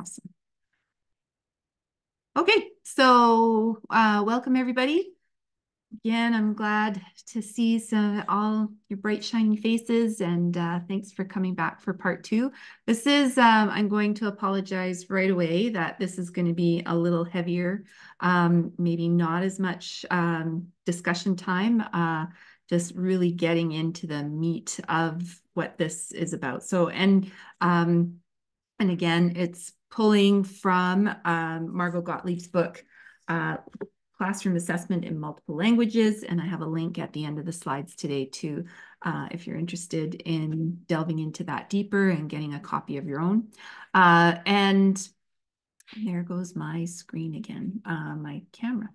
Awesome. Okay, so welcome everybody. Again, I'm glad to see all your bright, shiny faces, and thanks for coming back for part 2. This is, I'm going to apologize right away that this is going to be a little heavier, maybe not as much discussion time, just really getting into the meat of what this is about. So, and again, it's pulling from Margot Gottlieb's book, Classroom Assessment in Multiple Languages. And I have a link at the end of the slides today too, if you're interested in delving into that deeper and getting a copy of your own. And there goes my screen again, my camera.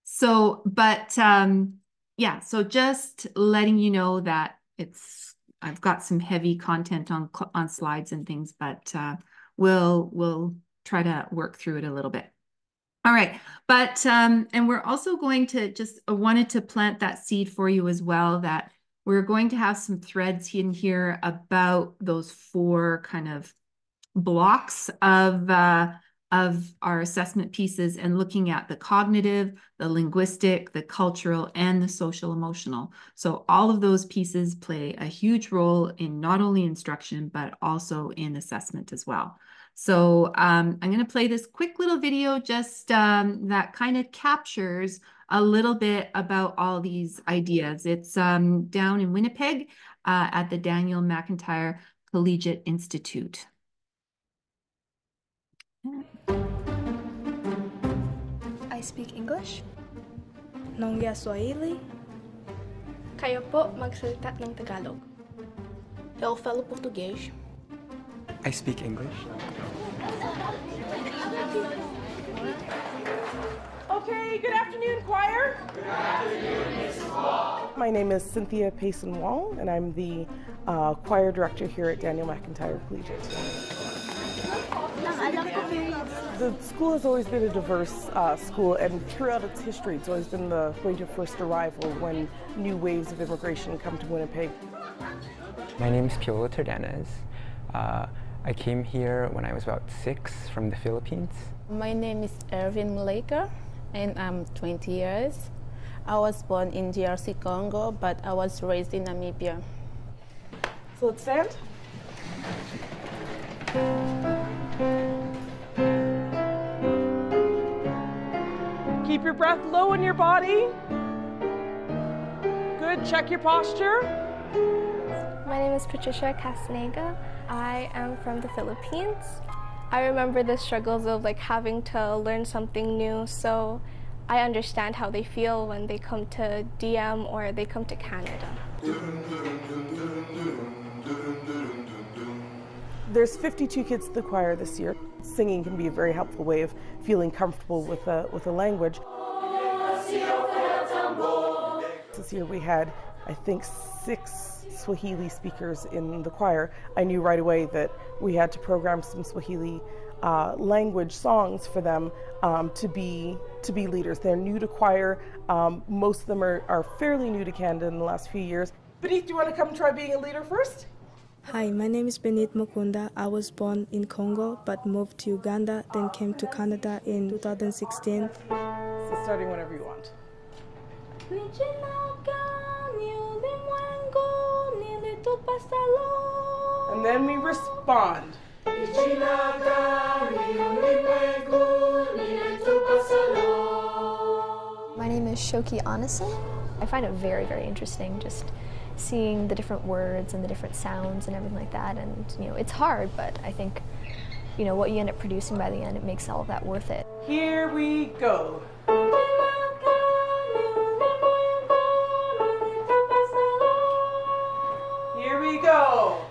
So, but yeah, so just letting you know that I've got some heavy content on slides and things, but we'll try to work through it a little bit. All right, but and we're also going to just wanted to plant that seed for you as well, that we're going to have some threads in here about those 4 kind of blocks of our assessment pieces, and looking at the cognitive, the linguistic, the cultural, and the social emotional. So all of those pieces play a huge role in not only instruction, but also in assessment as well. So I'm going to play this quick little video just that kind of captures a little bit about all these ideas. It's down in Winnipeg at the Daniel McIntyre Collegiate Institute. I speak English. Nongya Swahili. Kayo po magsalita ng Tagalog. Eu falo português. I speak English. Okay, good afternoon, choir. Good afternoon, Ms. Wall. My name is Cynthia Payson-Wall, and I'm the choir director here at Daniel McIntyre Collegiate. The school has always been a diverse school, and throughout its history, it's always been the point of first arrival when new waves of immigration come to Winnipeg. My name is Piolo Terdanes. I came here when I was about 6 from the Philippines. My name is Ervin Maleka, and I'm 20 years. I was born in DRC Congo, but I was raised in Namibia. So let's stand. Keep your breath low in your body. Good, check your posture. My name is Patricia Castanega. I am from the Philippines. I remember the struggles of having to learn something new, so I understand how they feel when they come to DM or they come to Canada. There's 52 kids at the choir this year. Singing can be a very helpful way of feeling comfortable with a language. This year we had, I think, 6 Swahili speakers in the choir. I knew right away that we had to program some Swahili language songs for them to be leaders. They're new to choir. Most of them are fairly new to Canada in the last few years. Benit, do you want to come try being a leader first? Hi, my name is Benit Mukunda. I was born in Congo but moved to Uganda, then came to Canada in 2016. So starting whenever you want. And then we respond. My name is Shoki Onison. I find it very, very interesting just seeing the different words and the different sounds and everything like that. And, it's hard, but I think, what you end up producing by the end, it makes all of that worth it. Here we go. Here we go.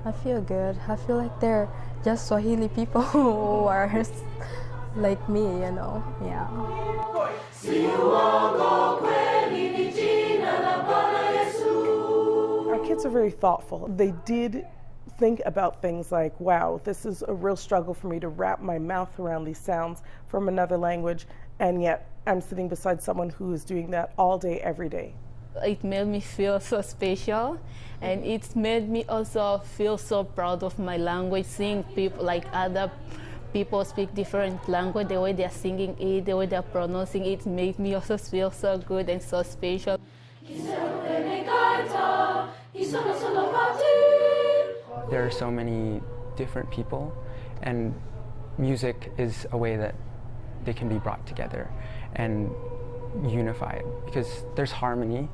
I feel good. I feel like they're just Swahili people who are like me, yeah. Our kids are very thoughtful. They did think about things like, wow, this is a real struggle for me to wrap my mouth around these sounds from another language, and yet I'm sitting beside someone who is doing that all day, every day. It made me feel so special, and it made me also feel so proud of my language, seeing people like other people speak different language, the way they're singing it, the way they're pronouncing it, made me also feel so good and so special. There are so many different people, and music is a way that they can be brought together and unified, because there's harmony,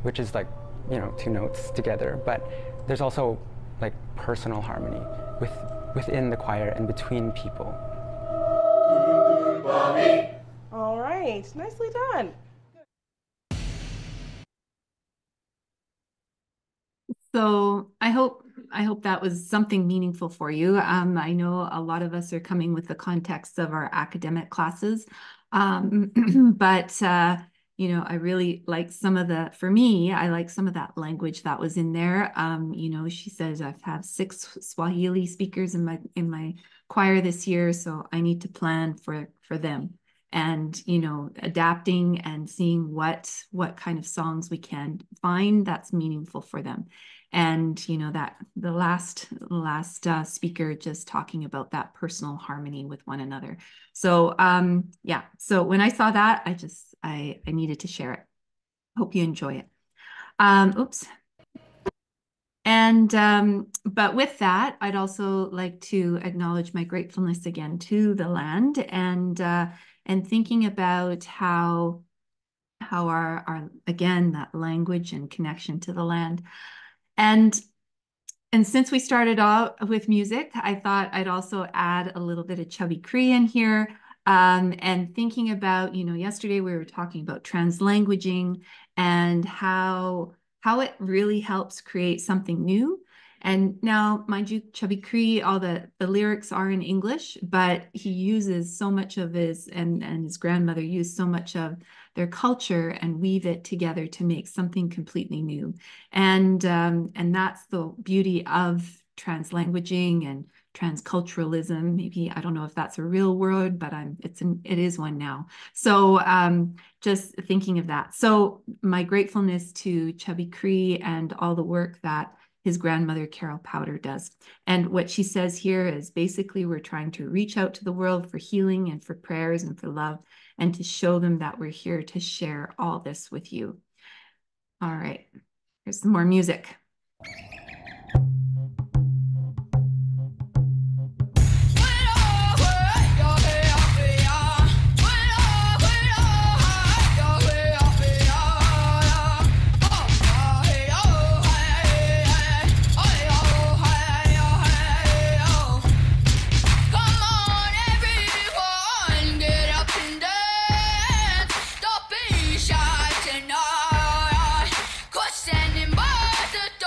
which is like, you know, two notes together, but there's also like personal harmony within the choir and between people. All right, nicely done. So I hope that was something meaningful for you. I know a lot of us are coming with the context of our academic classes, but you know, I really like for me, I like some of that language that was in there. You know, she says I've had 6 Swahili speakers in my choir this year, so I need to plan for them. And, you know, adapting and seeing what kind of songs we can find that's meaningful for them. And, you know, that the last speaker just talking about that personal harmony with one another. So yeah, so when I saw that, I needed to share it. Hope you enjoy it. Oops. And but with that, I'd also like to acknowledge my gratefulness again to the land, and thinking about how our again, that language and connection to the land. And since we started out with music, I thought I'd also add a little bit of Chubby Cree in here. And thinking about, you know, yesterday we were talking about translanguaging and how it really helps create something new. And now, mind you, Chubby Cree, all the lyrics are in English, but he uses so much of his, and his grandmother used so much of their culture and weave it together to make something completely new. And that's the beauty of translanguaging and transculturalism. Maybe, I don't know if that's a real word, but it is one now. So just thinking of that. So my gratefulness to Chubby Cree and all the work that his grandmother, Carol Powder, does. And what she says here is basically we're trying to reach out to the world for healing and for prayers and for love, and to show them that we're here to share all this with you. All right, here's some more music. Standing by the door.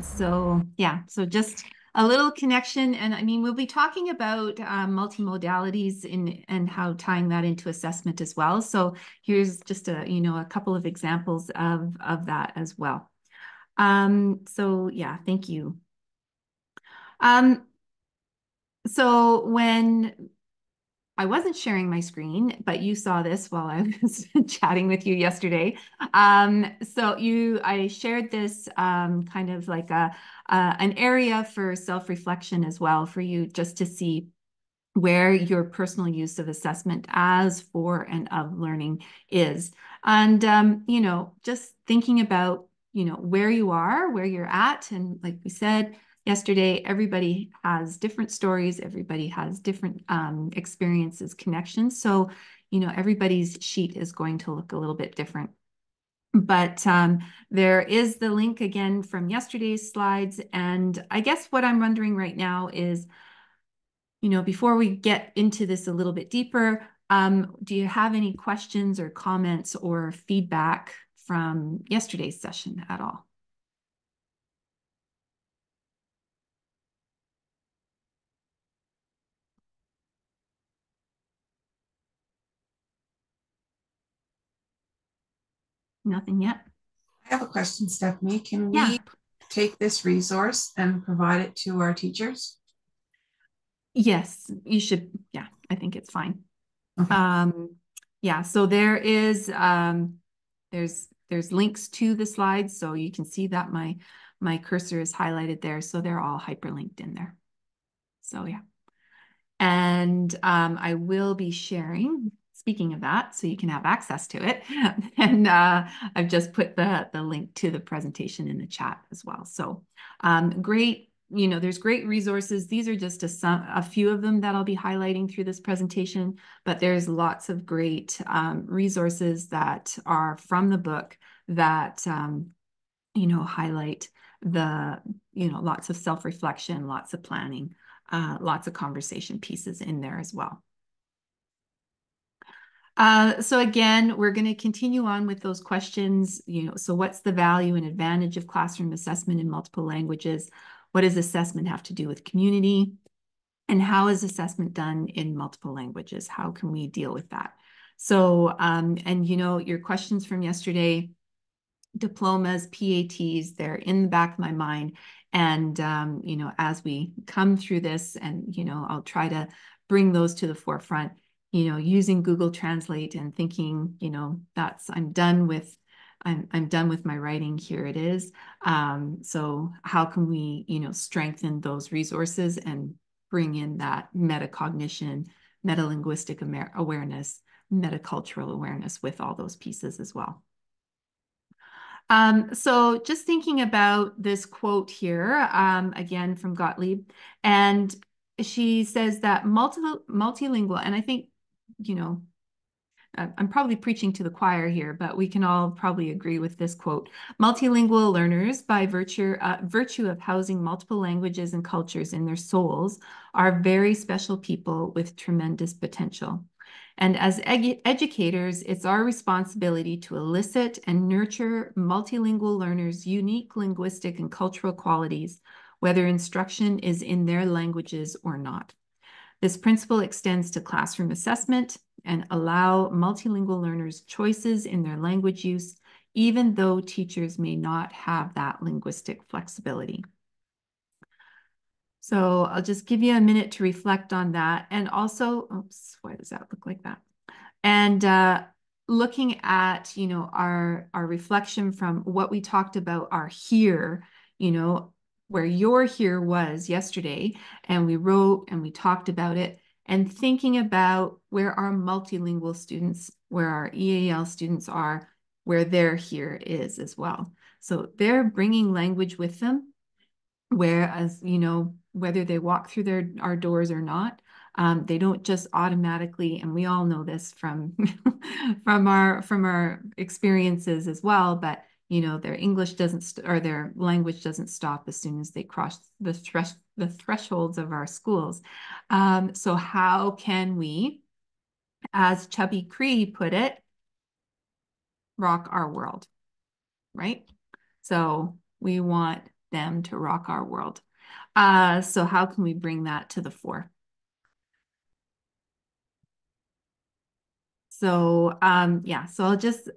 So yeah, so just a little connection. And I mean, we'll be talking about multimodalities and how tying that into assessment as well. So here's just a couple of examples of that as well. So yeah, thank you. So when I wasn't sharing my screen, but you saw this while I was chatting with you yesterday. I shared this kind of like an area for self-reflection as well for you just to see where your personal use of assessment as for and of learning is. And, just thinking about, where you are, where you're at. And like we said yesterday, everybody has different stories, everybody has different experiences, connections. So, everybody's sheet is going to look a little bit different. But there is the link again from yesterday's slides. And I guess what I'm wondering right now is, before we get into this a little bit deeper, do you have any questions or comments or feedback from yesterday's session at all? Nothing yet? I have a question, Stephanie. Can Yeah. we take this resource and provide it to our teachers? Yes, you should. Yeah, I think it's fine. Okay. Yeah, so there's links to the slides, so you can see that my cursor is highlighted there, so they're all hyperlinked in there. So yeah. And I will be sharing, speaking of that, so you can have access to it. And I've just put the link to the presentation in the chat as well. So great, there's great resources. These are just a few of them that I'll be highlighting through this presentation, but there's lots of great resources that are from the book that, highlight lots of self-reflection, lots of planning, lots of conversation pieces in there as well. So again, we're going to continue on with those questions. So what's the value and advantage of classroom assessment in multiple languages? What does assessment have to do with community? And how is assessment done in multiple languages? How can we deal with that? So, your questions from yesterday, diplomas, PATs, they're in the back of my mind. And, as we come through this and, I'll try to bring those to the forefront, using Google Translate and thinking, I'm done with my writing. Here it is. So how can we, strengthen those resources and bring in that metacognition, metalinguistic awareness, metacultural awareness with all those pieces as well. So just thinking about this quote here, again from Gottlieb, and she says that multilingual, and I think, I'm probably preaching to the choir here, but we can all probably agree with this quote. Multilingual learners, by virtue of housing multiple languages and cultures in their souls, are very special people with tremendous potential. And as educators, it's our responsibility to elicit and nurture multilingual learners' unique linguistic and cultural qualities, whether instruction is in their languages or not. This principle extends to classroom assessment and allow multilingual learners choices in their language use, even though teachers may not have that linguistic flexibility. So I'll just give you a minute to reflect on that. And also, oops, why does that look like that? And looking at, our reflection from what we talked about, our here, where your here was yesterday, and we wrote and we talked about it, and thinking about where our multilingual students, where our EAL students are, where their here is as well. So they're bringing language with them, whereas, whether they walk through our doors or not, they don't just automatically, and we all know this from from our experiences as well, but their English doesn't or their language doesn't stop as soon as they cross the thresholds of our schools. So how can we, as Chubby Cree put it, rock our world, right? So we want them to rock our world. So how can we bring that to the fore? So yeah, so I'll just,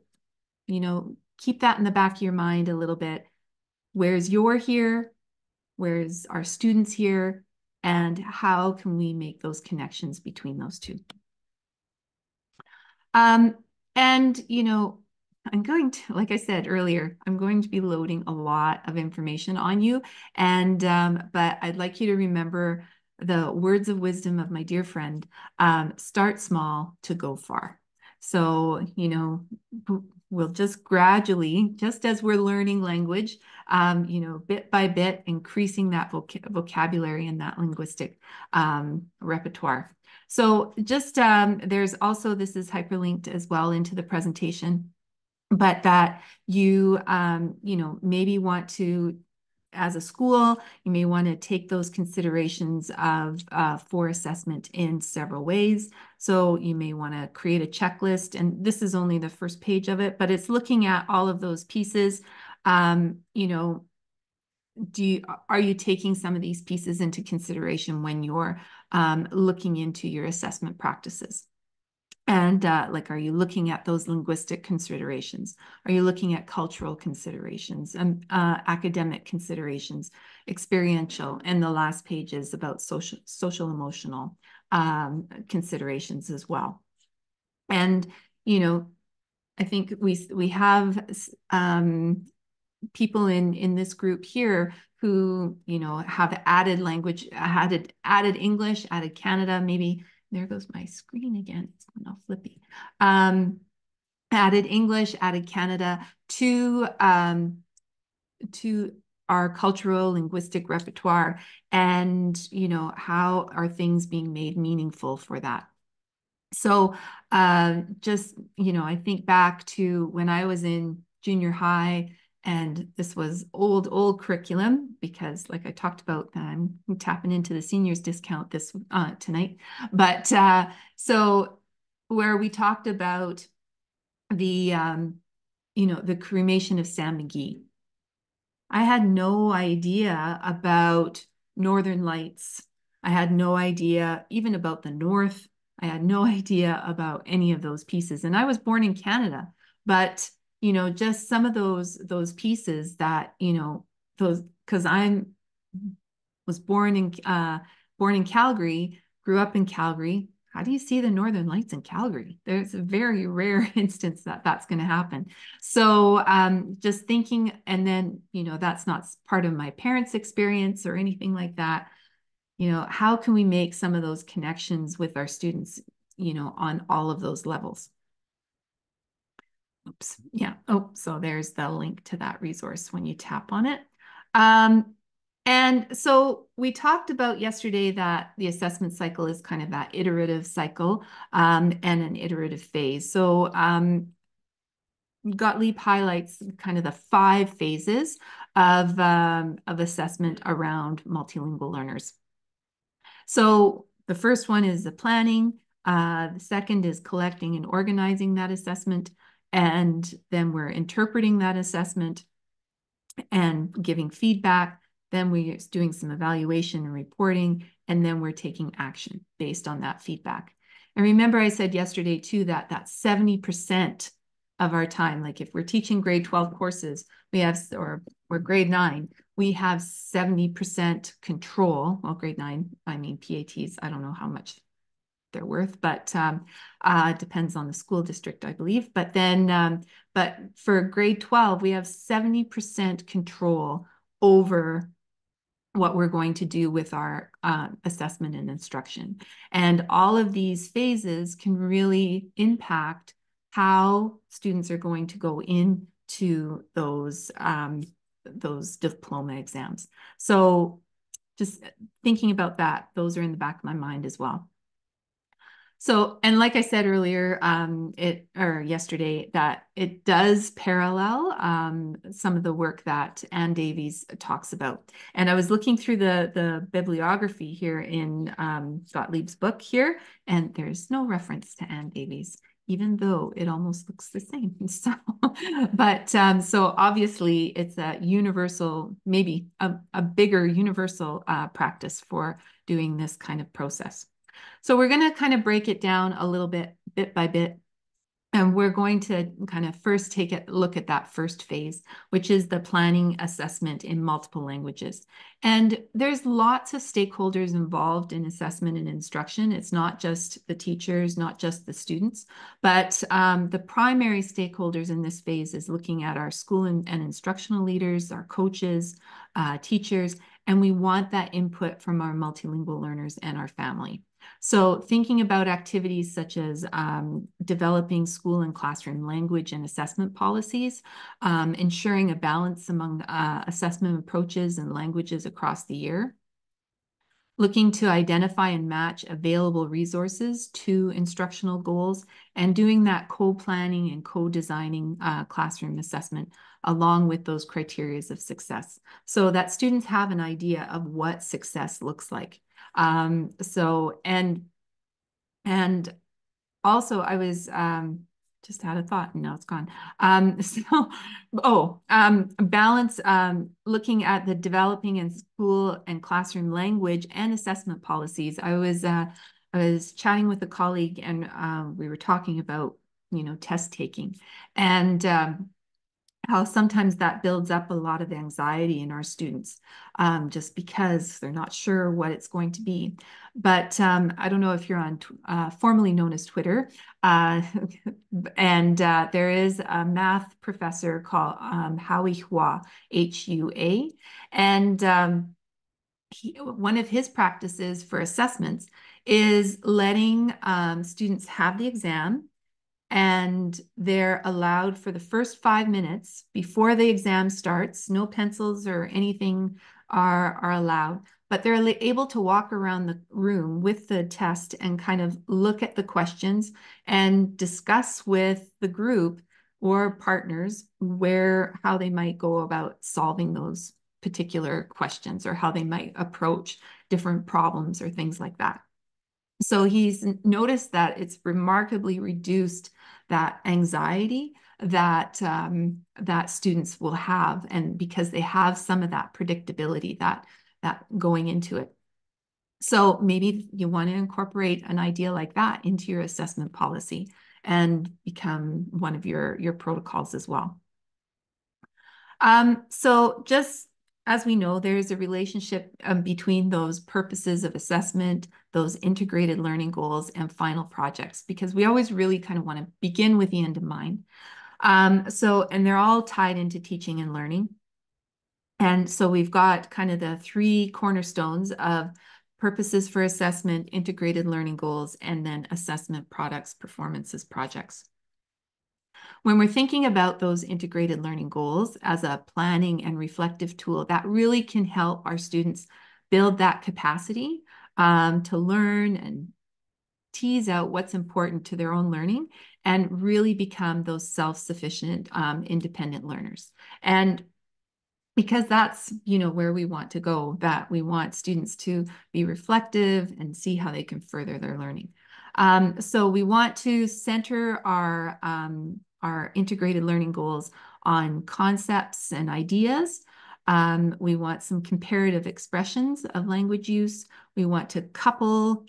keep that in the back of your mind a little bit. Where's your here? Where's our students here? And how can we make those connections between those two? And, I'm going to, like I said earlier, I'm going to be loading a lot of information on you. And, but I'd like you to remember the words of wisdom of my dear friend, start small to go far. So, we'll just gradually, just as we're learning language, bit by bit, increasing that vocabulary and that linguistic repertoire. So just there's also, this is hyperlinked as well into the presentation, but that you, maybe want to, as a school, you may want to take those considerations of for assessment in several ways. So you may want to create a checklist, and this is only the first page of it, but it's looking at all of those pieces. Are you taking some of these pieces into consideration when you're looking into your assessment practices? And are you looking at those linguistic considerations? Are you looking at cultural considerations and academic considerations, experiential? And the last page is about social emotional considerations as well. And, I think we have people in this group here who, have added language, added English, added Canada, maybe. There goes my screen again. It's going all flippy. Added English, added Canada to our cultural linguistic repertoire, and how are things being made meaningful for that. So just I think back to when I was in junior high, and this was old curriculum, because like I talked about, I'm tapping into the seniors discount this tonight. But so where we talked about the, the cremation of Sam McGee. I had no idea about Northern Lights. I had no idea even about the North. I had no idea about any of those pieces. And I was born in Canada, but just some of those pieces that, those, because I was born in Calgary, grew up in Calgary. How do you see the Northern Lights in Calgary? There's a very rare instance that that's going to happen. So just thinking, and then, that's not part of my parents' experience or anything like that. How can we make some of those connections with our students, on all of those levels? Oops. Yeah. Oh, so there's the link to that resource when you tap on it. And so we talked about yesterday that the assessment cycle is kind of that iterative cycle and an iterative phase. So Gottlieb highlights kind of the 5 phases of assessment around multilingual learners. So the first one is the planning. The second is collecting and organizing that assessment. And then we're interpreting that assessment and giving feedback. Then we're doing some evaluation and reporting, and then we're taking action based on that feedback. And remember, I said yesterday too that that's 70% of our time. Like if we're teaching grade 12 courses, we have, or we're grade 9, we have 70% control. Well, grade 9, I mean PATs, I don't know how much they're worth, but depends on the school district, I believe. But then, but for grade 12, we have 70% control over what we're going to do with our assessment and instruction. And all of these phases can really impact how students are going to go into those diploma exams. So just thinking about that, those are in the back of my mind as well. So, and like I said earlier, yesterday, that it does parallel some of the work that Ann Davies talks about. And I was looking through the bibliography here in Gottlieb's book here, and there's no reference to Ann Davies. even though it almost looks the same. So, so obviously it's a universal, maybe a bigger universal practice for doing this kind of process. So we're going to kind of break it down a little bit by bit. And we're going to kind of first take a look at that first phase, which is the planning assessment in multiple languages. And there's lots of stakeholders involved in assessment and instruction. It's not just the teachers, not just the students, but the primary stakeholders in this phase is looking at our school and instructional leaders, our coaches, teachers, and we want that input from our multilingual learners and our family. So thinking about activities such as developing school and classroom language and assessment policies, ensuring a balance among assessment approaches and languages across the year, looking to identify and match available resources to instructional goals, and doing that co-planning and co-designing classroom assessment along with those criteria of success so that students have an idea of what success looks like. And also I was just had a thought and now it's gone. Balance, looking at the developing in school and classroom language and assessment policies. I was chatting with a colleague and we were talking about, test taking and how sometimes that builds up a lot of anxiety in our students just because they're not sure what it's going to be. But I don't know if you're on formerly known as Twitter, and there is a math professor called Howie Hua, Hua, and one of his practices for assessments is letting students have the exam, and they're allowed for the first 5 minutes before the exam starts. No pencils or anything are allowed, but they're able to walk around the room with the test and kind of look at the questions and discuss with the group or partners how they might go about solving those particular questions or how they might approach different problems or things like that. So he's noticed that it's remarkably reduced that anxiety that that students will have, and because they have some of that predictability that going into it. So maybe you want to incorporate an idea like that into your assessment policy and become one of your protocols as well. So just as we know, there's a relationship between those purposes of assessment, those integrated learning goals, and final projects, because we always really kind of want to begin with the end in mind. And they're all tied into teaching and learning. And so we've got kind of the 3 cornerstones of purposes for assessment, integrated learning goals, and then assessment products, performances, projects. When we're thinking about those integrated learning goals as a planning and reflective tool, that really can help our students build that capacity to learn and tease out what's important to their own learning and really become those self-sufficient, independent learners. And because that's, where we want to go, that we want students to be reflective and see how they can further their learning. So we want to center our integrated learning goals on concepts and ideas. We want some comparative expressions of language use. We want to couple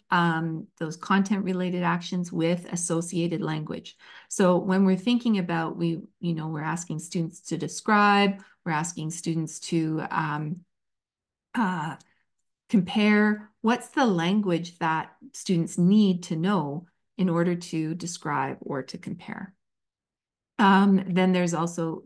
those content-related actions with associated language. So when we're thinking about, we're asking students to describe, we're asking students to compare what's the language that students need to know in order to describe or to compare. Then there's also,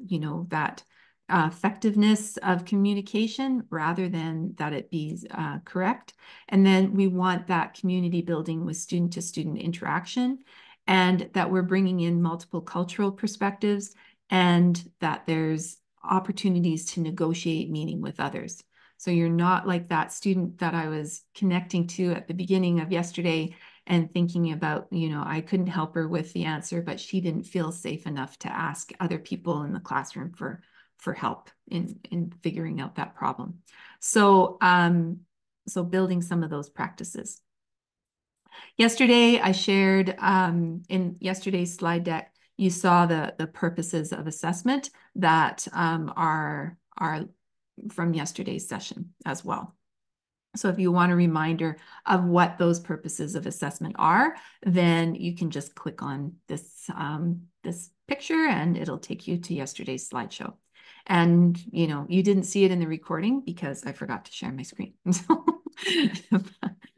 that effectiveness of communication rather than that it be correct. And then we want that community building with student-to-student interaction, and that we're bringing in multiple cultural perspectives, and that there's opportunities to negotiate meaning with others. So you're not like that student that I was connecting to at the beginning of yesterday and thinking about, I couldn't help her with the answer, but she didn't feel safe enough to ask other people in the classroom for help in figuring out that problem. So, so building some of those practices. Yesterday, I shared in yesterday's slide deck, you saw the purposes of assessment that are from yesterday's session as well. So if you want a reminder of what those purposes of assessment are, then you can just click on this picture and it'll take you to yesterday's slideshow. And, you know, you didn't see it in the recording because I forgot to share my screen.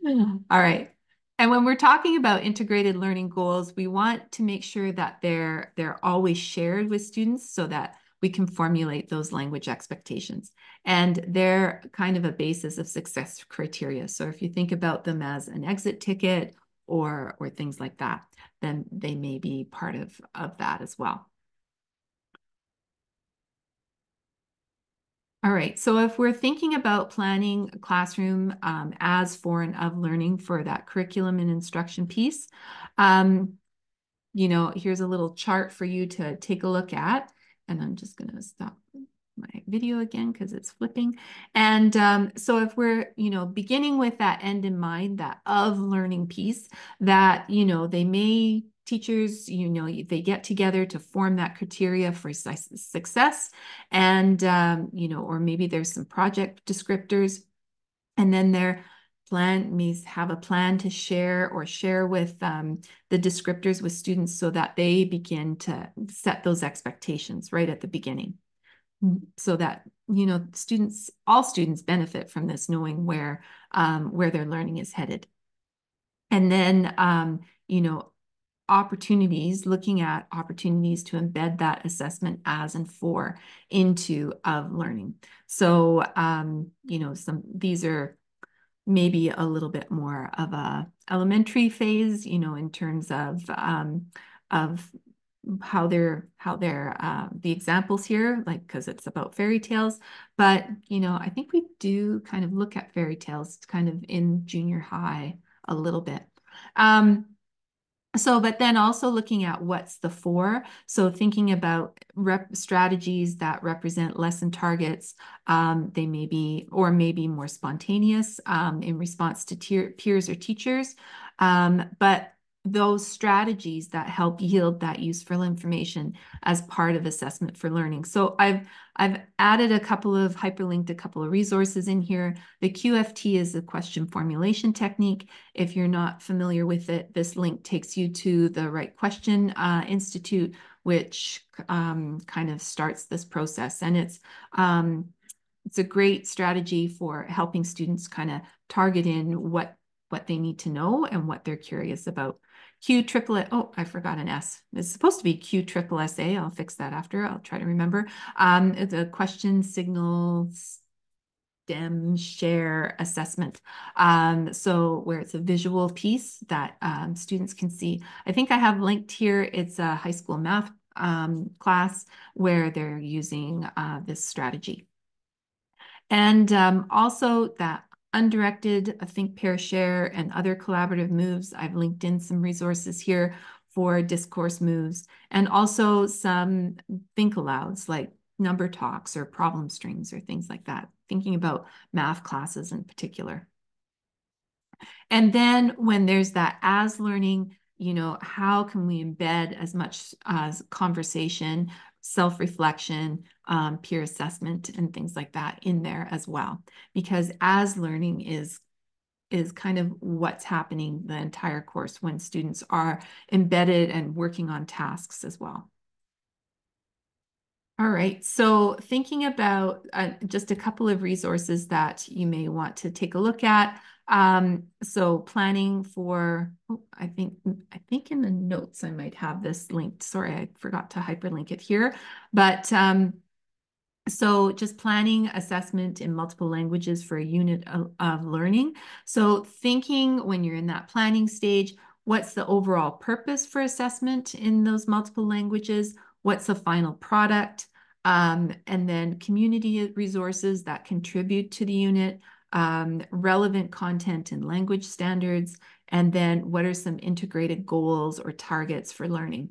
All right. And when we're talking about integrated learning goals, we want to make sure that they're always shared with students so that we can formulate those language expectations. And they're kind of a basis of success criteria. So if you think about them as an exit ticket or things like that, then they may be part of that as well. All right, so if we're thinking about planning a classroom as for and of learning for that curriculum and instruction piece, you know, here's a little chart for you to take a look at. And I'm just going to stop my video again because it's flipping. And so if we're, you know, beginning with that end in mind, that of learning piece, that, you know, teachers, you know, they get together to form that criteria for success. And, you know, or maybe there's some project descriptors. And then their plan means have a plan to share with the descriptors with students so that they begin to set those expectations right at the beginning. So that, you know, all students benefit from this, knowing where their learning is headed. And then, you know, looking at opportunities to embed that assessment as and for into of learning. So, you know, these are maybe a little bit more of a elementary phase, you know, in terms of how they're the examples here, like, because it's about fairy tales. But, you know, I think we do kind of look at fairy tales kind of in junior high a little bit. But then also looking at what's the for. So thinking about strategies that represent lesson targets, they may be, or maybe more spontaneous in response to peers or teachers. But those strategies that help yield that useful information as part of assessment for learning. So I've added hyperlinked a couple of resources in here. The QFT is a question formulation technique. If you're not familiar with it, this link takes you to the Right Question Institute, which kind of starts this process. And it's a great strategy for helping students kind of target in what they need to know and what they're curious about. Oh, I forgot an S. It's supposed to be QSSA. I'll fix that after. I'll try to remember. It's a question signal STEM share assessment. So where it's a visual piece that students can see. I think I have linked here. It's a high school math class where they're using this strategy. And also that undirected think, pair, share, and other collaborative moves. I've linked in some resources here for discourse moves, and also some think alouds like number talks or problem strings or things like that, thinking about math classes in particular. And then when there's that as learning, you know, how can we embed as much as conversation, self-reflection, peer assessment, and things like that in there as well? Because as learning is kind of what's happening the entire course when students are embedded and working on tasks as well. All right, so thinking about just a couple of resources that you may want to take a look at. So planning for, I think in the notes I might have this linked. Sorry, I forgot to hyperlink it here. But so just planning assessment in multiple languages for a unit of learning. So thinking when you're in that planning stage, what's the overall purpose for assessment in those multiple languages? What's the final product? And then community resources that contribute to the unit, relevant content and language standards, and then what are some integrated goals or targets for learning?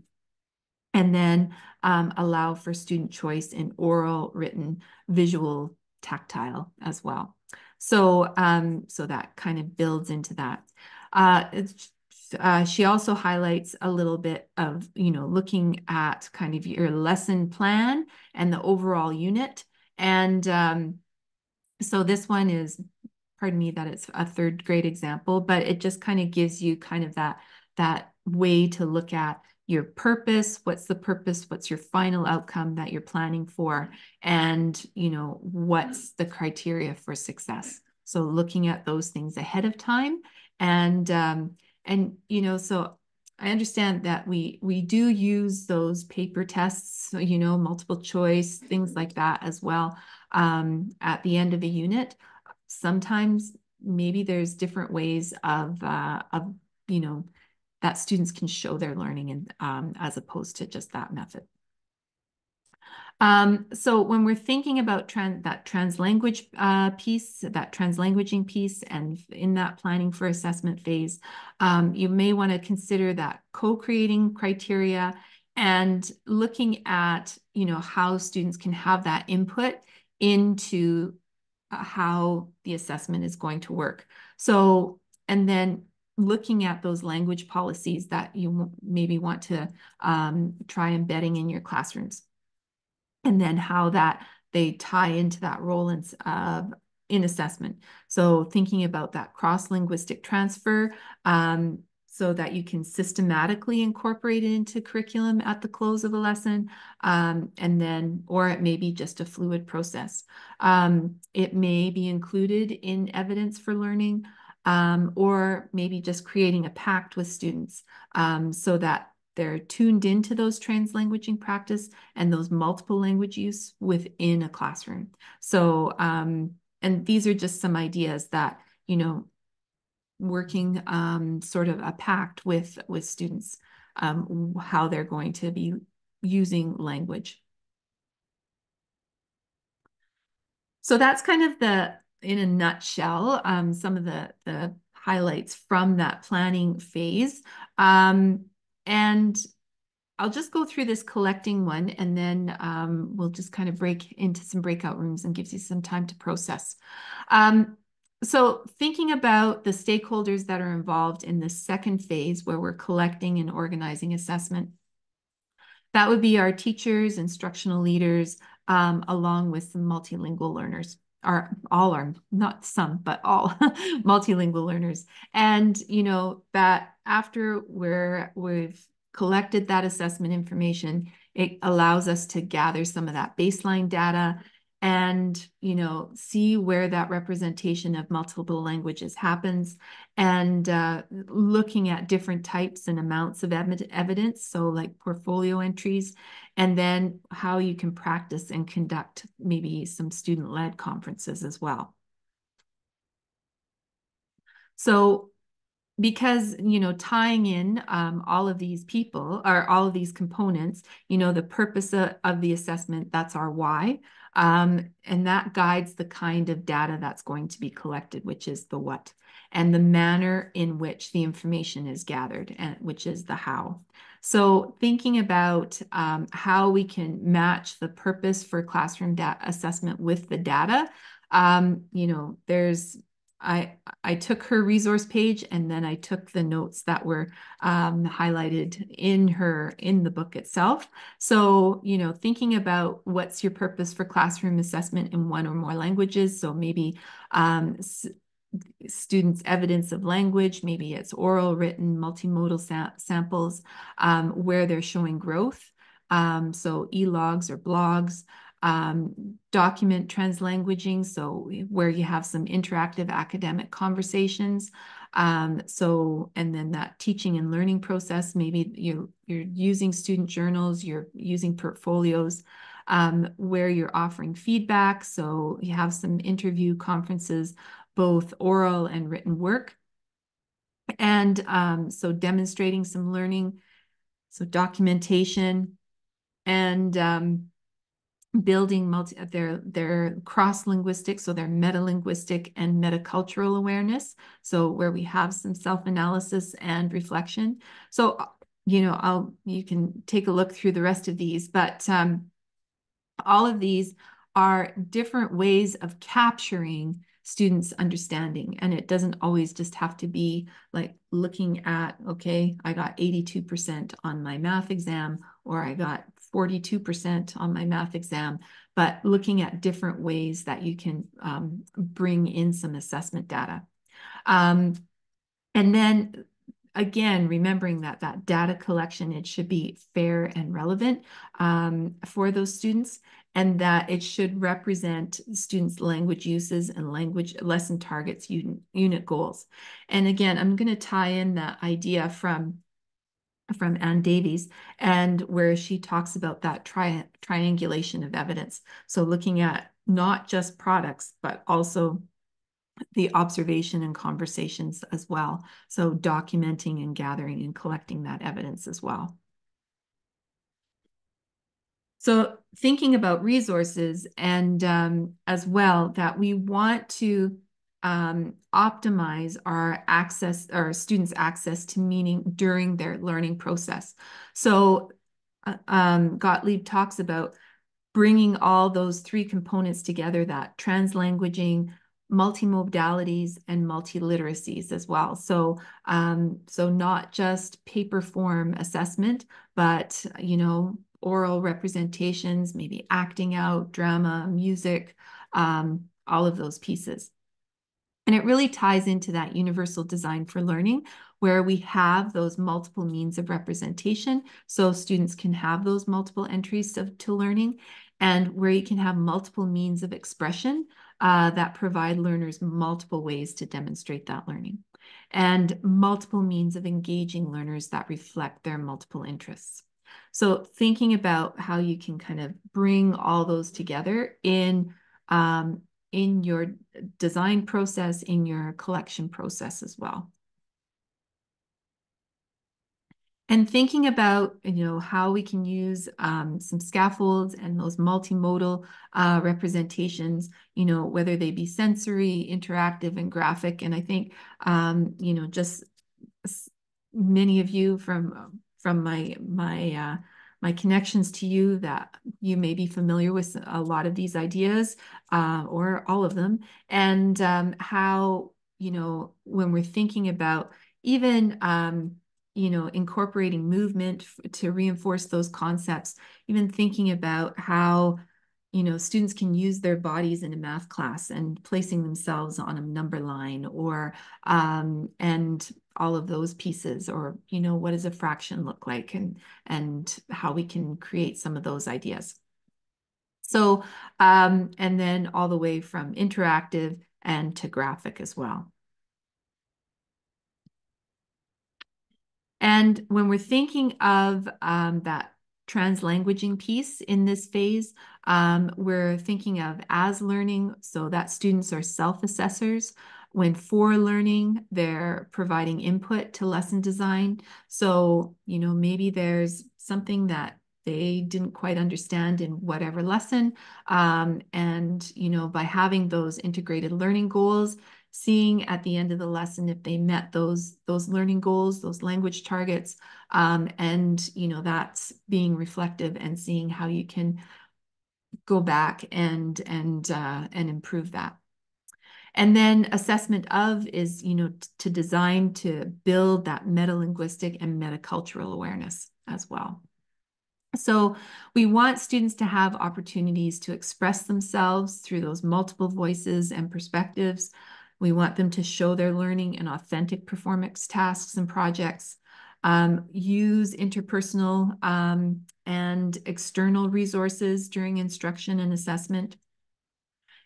And then allow for student choice in oral, written, visual, tactile as well. So, so that kind of builds into that. she also highlights a little bit of, looking at kind of your lesson plan and the overall unit. And so this one is, pardon me that it's a third grade example, but it just kind of gives you kind of that way to look at your purpose, what's the purpose, what's your final outcome that you're planning for, and what's the criteria for success. So looking at those things ahead of time, and so I understand that we do use those paper tests, multiple choice, things like that as well, at the end of a unit. Sometimes maybe there's different ways of that students can show their learning, and as opposed to just that method. So when we're thinking about that translanguage piece, that translanguaging piece, and in that planning for assessment phase, you may want to consider that co-creating criteria and looking at, how students can have that input into how the assessment is going to work. So, and then looking at those language policies that you maybe want to try embedding in your classrooms, and then how that they tie into that role in assessment. So thinking about that cross-linguistic transfer, so that you can systematically incorporate it into curriculum at the close of a lesson, and then, or it may be just a fluid process. It may be included in evidence for learning, or maybe just creating a pact with students, so that they're tuned into those translanguaging practice and those multiple language use within a classroom. So, and these are just some ideas that, working sort of a pact with students, how they're going to be using language. So that's kind of in a nutshell, some of the highlights from that planning phase. And I'll just go through this collecting one, and then we'll just kind of break into some breakout rooms and gives you some time to process. So thinking about the stakeholders that are involved in the second phase where we're collecting and organizing assessment, that would be our teachers, instructional leaders, along with some multilingual learners. All are, not some, but all multilingual learners. And, that after we've collected that assessment information, it allows us to gather some of that baseline data and, see where that representation of multiple languages happens, and looking at different types and amounts of evidence, so like portfolio entries, and then how you can practice and conduct maybe some student-led conferences as well. So because, tying in all of these people, or all of these components, the purpose of the assessment, that's our why. And that guides the kind of data that's going to be collected, which is the what, and the manner in which the information is gathered, and which is the how. So thinking about how we can match the purpose for classroom assessment with the data, I took her resource page, and then I took the notes that were highlighted in the book itself. So, thinking about what's your purpose for classroom assessment in one or more languages. So maybe students' evidence of language, maybe it's oral, written, multimodal samples, where they're showing growth. So e-logs or blogs. Document translanguaging, so where you have some interactive academic conversations. And then that teaching and learning process, maybe you're using student journals, you're using portfolios, where you're offering feedback. So you have some interview conferences, both oral and written work. And so demonstrating some learning, so documentation, and building their cross-linguistic, so their meta-linguistic and metacultural awareness, so where we have some self-analysis and reflection. So, you can take a look through the rest of these, but all of these are different ways of capturing students' understanding. And it doesn't always just have to be like looking at, okay, I got 82% on my math exam, or I got 42% on my math exam, but looking at different ways that you can bring in some assessment data. And then again, remembering that that data collection, it should be fair and relevant for those students, and that it should represent students' language uses and language lesson targets, unit goals. And again, I'm going to tie in that idea from Ann Davies, and where she talks about that triangulation of evidence. So looking at not just products, but also the observation and conversations as well. So documenting and gathering and collecting that evidence as well. So thinking about resources, and as well, that we want to optimize our students' access to meaning during their learning process. So Gottlieb talks about bringing all those three components together, that translanguaging, multimodalities, and multiliteracies as well. So, so not just paper form assessment, but, oral representations, maybe acting out, drama, music, all of those pieces. And it really ties into that universal design for learning, where we have those multiple means of representation, so students can have those multiple entries to learning, and where you can have multiple means of expression that provide learners multiple ways to demonstrate that learning, and multiple means of engaging learners that reflect their multiple interests. So thinking about how you can kind of bring all those together in your design process, in your collection process as well. And thinking about, how we can use some scaffolds and those multimodal representations, whether they be sensory, interactive, and graphic. And I think, just many of you from my connections to you, that you may be familiar with a lot of these ideas or all of them, and how, when we're thinking about even, incorporating movement to reinforce those concepts, even thinking about how, students can use their bodies in a math class and placing themselves on a number line, or and all of those pieces, or what does a fraction look like, and how we can create some of those ideas. So and then all the way from interactive and to graphic as well. And when we're thinking of that translanguaging piece in this phase, we're thinking of as learning, so that students are self-assessors. When for learning, they're providing input to lesson design. So, maybe there's something that they didn't quite understand in whatever lesson. And, by having those integrated learning goals, seeing at the end of the lesson if they met those learning goals, those language targets, and that's being reflective, and seeing how you can go back and improve that. And then assessment of is, to design to build that metalinguistic and metacultural awareness as well. So we want students to have opportunities to express themselves through those multiple voices and perspectives. We want them to show their learning in authentic performance tasks and projects, use interpersonal and external resources during instruction and assessment.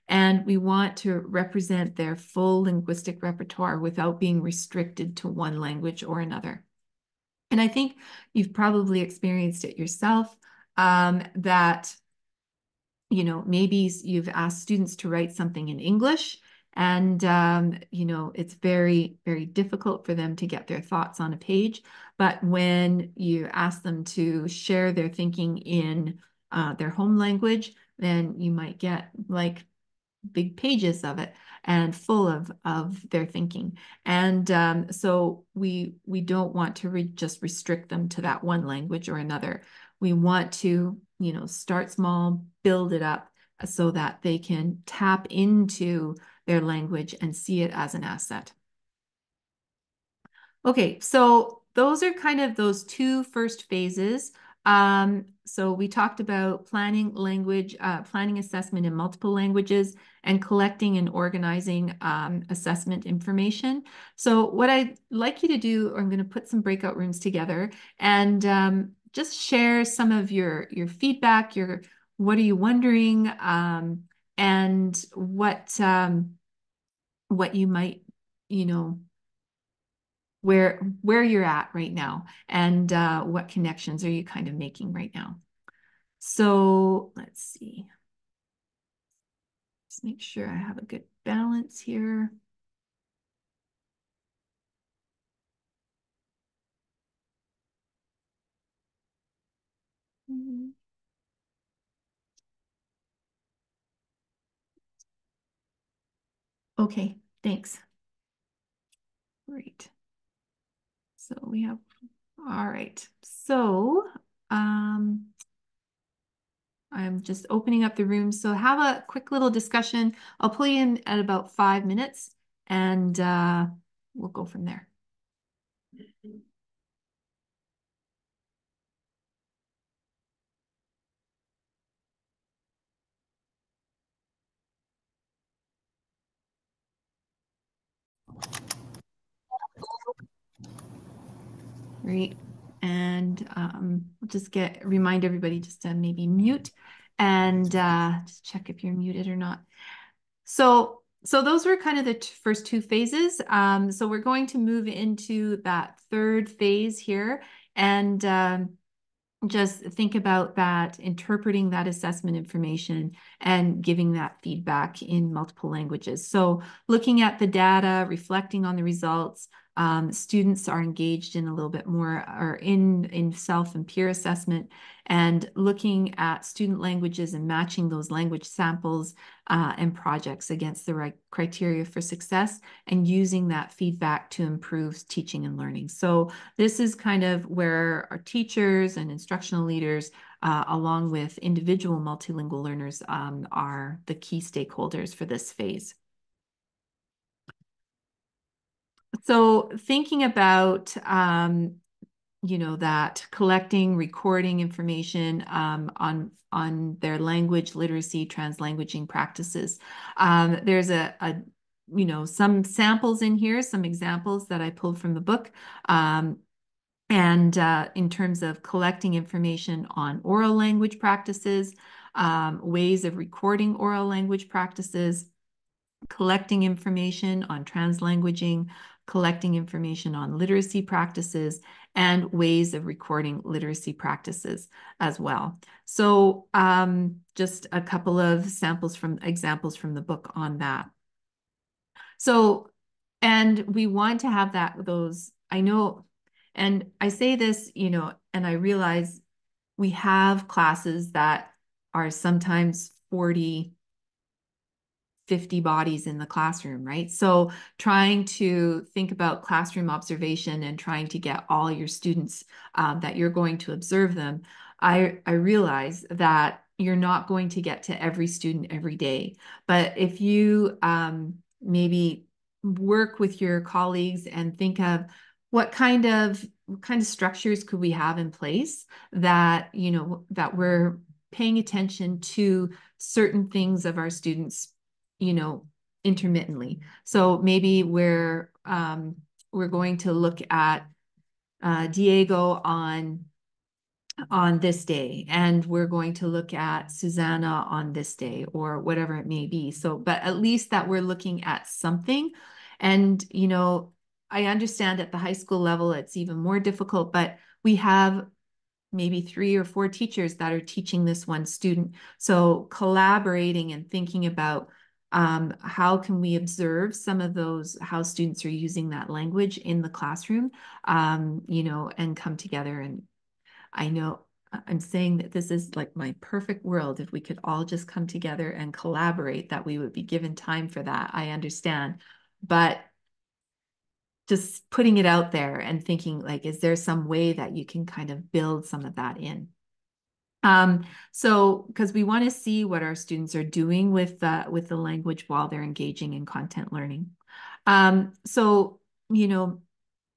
And we want to represent their full linguistic repertoire without being restricted to one language or another. And I think you've probably experienced it yourself, that, maybe you've asked students to write something in English, and, it's very, very difficult for them to get their thoughts on a page. But when you ask them to share their thinking in their home language, then you might get like big pages of it and full of their thinking. And so we don't want to just restrict them to that one language or another. We want to, start small, build it up so that they can tap into their language and see it as an asset. Okay, so those are kind of those two first phases. So we talked about planning language, planning assessment in multiple languages, and collecting and organizing assessment information. So what I'd like you to do, I'm going to put some breakout rooms together and just share some of your feedback, what are you wondering, and what you might, you know, where you're at right now and what connections are you kind of making right now. So let's see. Just make sure I have a good balance here. Okay, thanks. Great. So we have, all right. So I'm just opening up the room. So have a quick little discussion. I'll pull you in at about 5 minutes and we'll go from there. Great. And we'll just remind everybody just to maybe mute and just check if you're muted or not. So those were kind of the first two phases. So we're going to move into that third phase here and just think about that, interpreting that assessment information and giving that feedback in multiple languages. So looking at the data, reflecting on the results, students are engaged in a little bit more or in self and peer assessment and looking at student languages and matching those language samples and projects against the right criteria for success and using that feedback to improve teaching and learning. So this is kind of where our teachers and instructional leaders, along with individual multilingual learners, are the key stakeholders for this phase. So thinking about that collecting, recording information on their language literacy, translanguaging practices. There's some samples in here, some examples that I pulled from the book. And in terms of collecting information on oral language practices, ways of recording oral language practices, collecting information on translanguaging, collecting information on literacy practices, and ways of recording literacy practices as well. So just a couple of examples from the book on that. So, and we want to have I know, and I say this, and I realize we have classes that are sometimes 40, 50 bodies in the classroom, right? So trying to think about classroom observation and trying to get all your students that you're going to observe them, I realize that you're not going to get to every student every day. But if you maybe work with your colleagues and think of what kind of structures could we have in place that, that we're paying attention to certain things of our students intermittently. So maybe we're going to look at Diego on this day, and we're going to look at Susanna on this day, or whatever it may be. So, but at least that we're looking at something. And, I understand at the high school level, it's even more difficult, but we have maybe 3 or 4 teachers that are teaching this one student. So collaborating and thinking about how can we observe some of those, how students are using that language in the classroom, and come together. And I know I'm saying that this is like my perfect world. If we could all just come together and collaborate, that we would be given time for that. I understand. But just putting it out there and thinking like, is there some way that you can kind of build some of that in? So, because we want to see what our students are doing with the language while they're engaging in content learning. So, you know,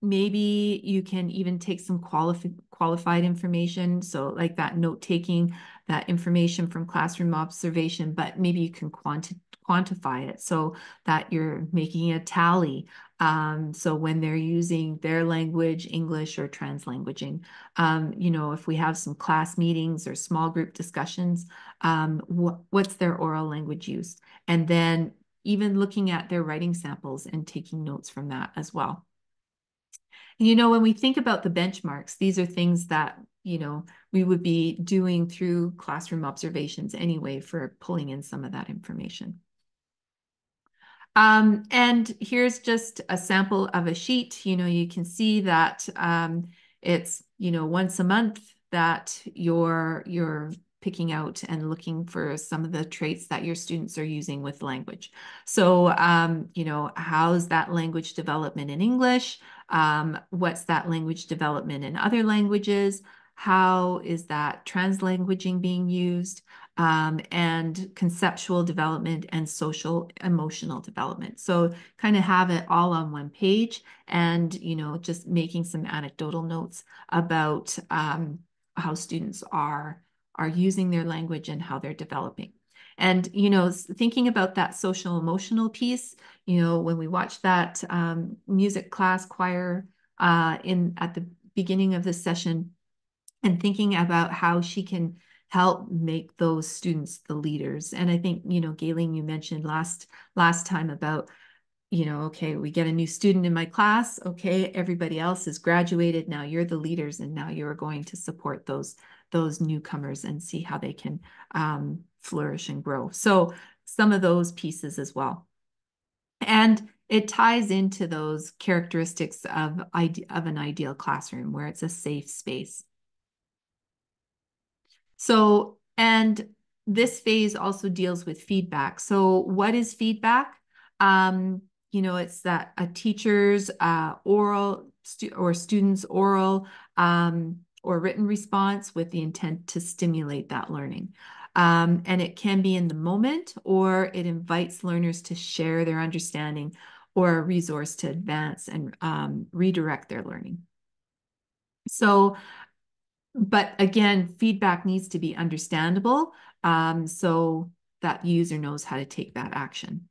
maybe you can even take some qualified information. So like that note taking, that information from classroom observation, but maybe you can quantify it so that you're making a tally. So when they're using their language, English or translanguaging, you know, if we have some class meetings or small group discussions, what's their oral language use? And then even looking at their writing samples and taking notes from that as well. You know, when we think about the benchmarks, these are things that, you know, we would be doing through classroom observations anyway for pulling in some of that information. And here's just a sample of a sheet. You know, you can see that it's, you know, once a month that you're picking out and looking for some of the traits that your students are using with language. So, you know, how's that language development in English? What's that language development in other languages? How is that translanguaging being used? And conceptual development and social emotional development. So kind of have it all on one page and, you know, just making some anecdotal notes about how students are using their language and how they're developing. And, you know, thinking about that social emotional piece, you know, when we watch that music class choir at the beginning of the session and thinking about how she can help make those students the leaders. And I think, you know, Gayleen, you mentioned last time about, you know, okay, we get a new student in my class. Okay, everybody else is graduated. Now you're the leaders, and now you're going to support those newcomers and see how they can flourish and grow. So some of those pieces as well. And it ties into those characteristics of an ideal classroom where it's a safe space. So, and this phase also deals with feedback. So what is feedback? You know, it's that a teacher's oral or student's oral or written response with the intent to stimulate that learning. And it can be in the moment, or it invites learners to share their understanding or a resource to advance and redirect their learning. So, but again, feedback needs to be understandable so that user knows how to take that action.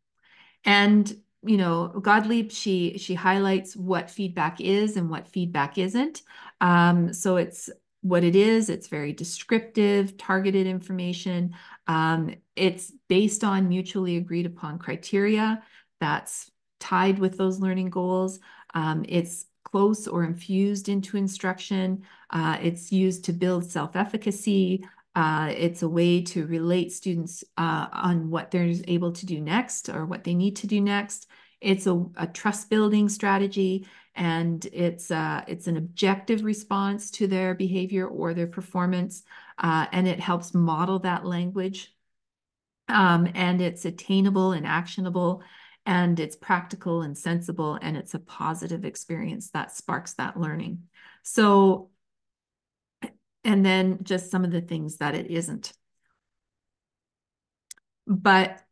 And, you know, Gottlieb, she highlights what feedback is and what feedback isn't. So it's what it is. It's very descriptive, targeted information. It's based on mutually agreed upon criteria that's tied with those learning goals. It's close or infused into instruction. It's used to build self-efficacy. It's a way to relate students on what they're able to do next or what they need to do next. It's a trust building strategy, and it's an objective response to their behavior or their performance, and it helps model that language. And it's attainable and actionable, and it's practical and sensible, and it's a positive experience that sparks that learning. So, and then just some of the things that it isn't. But,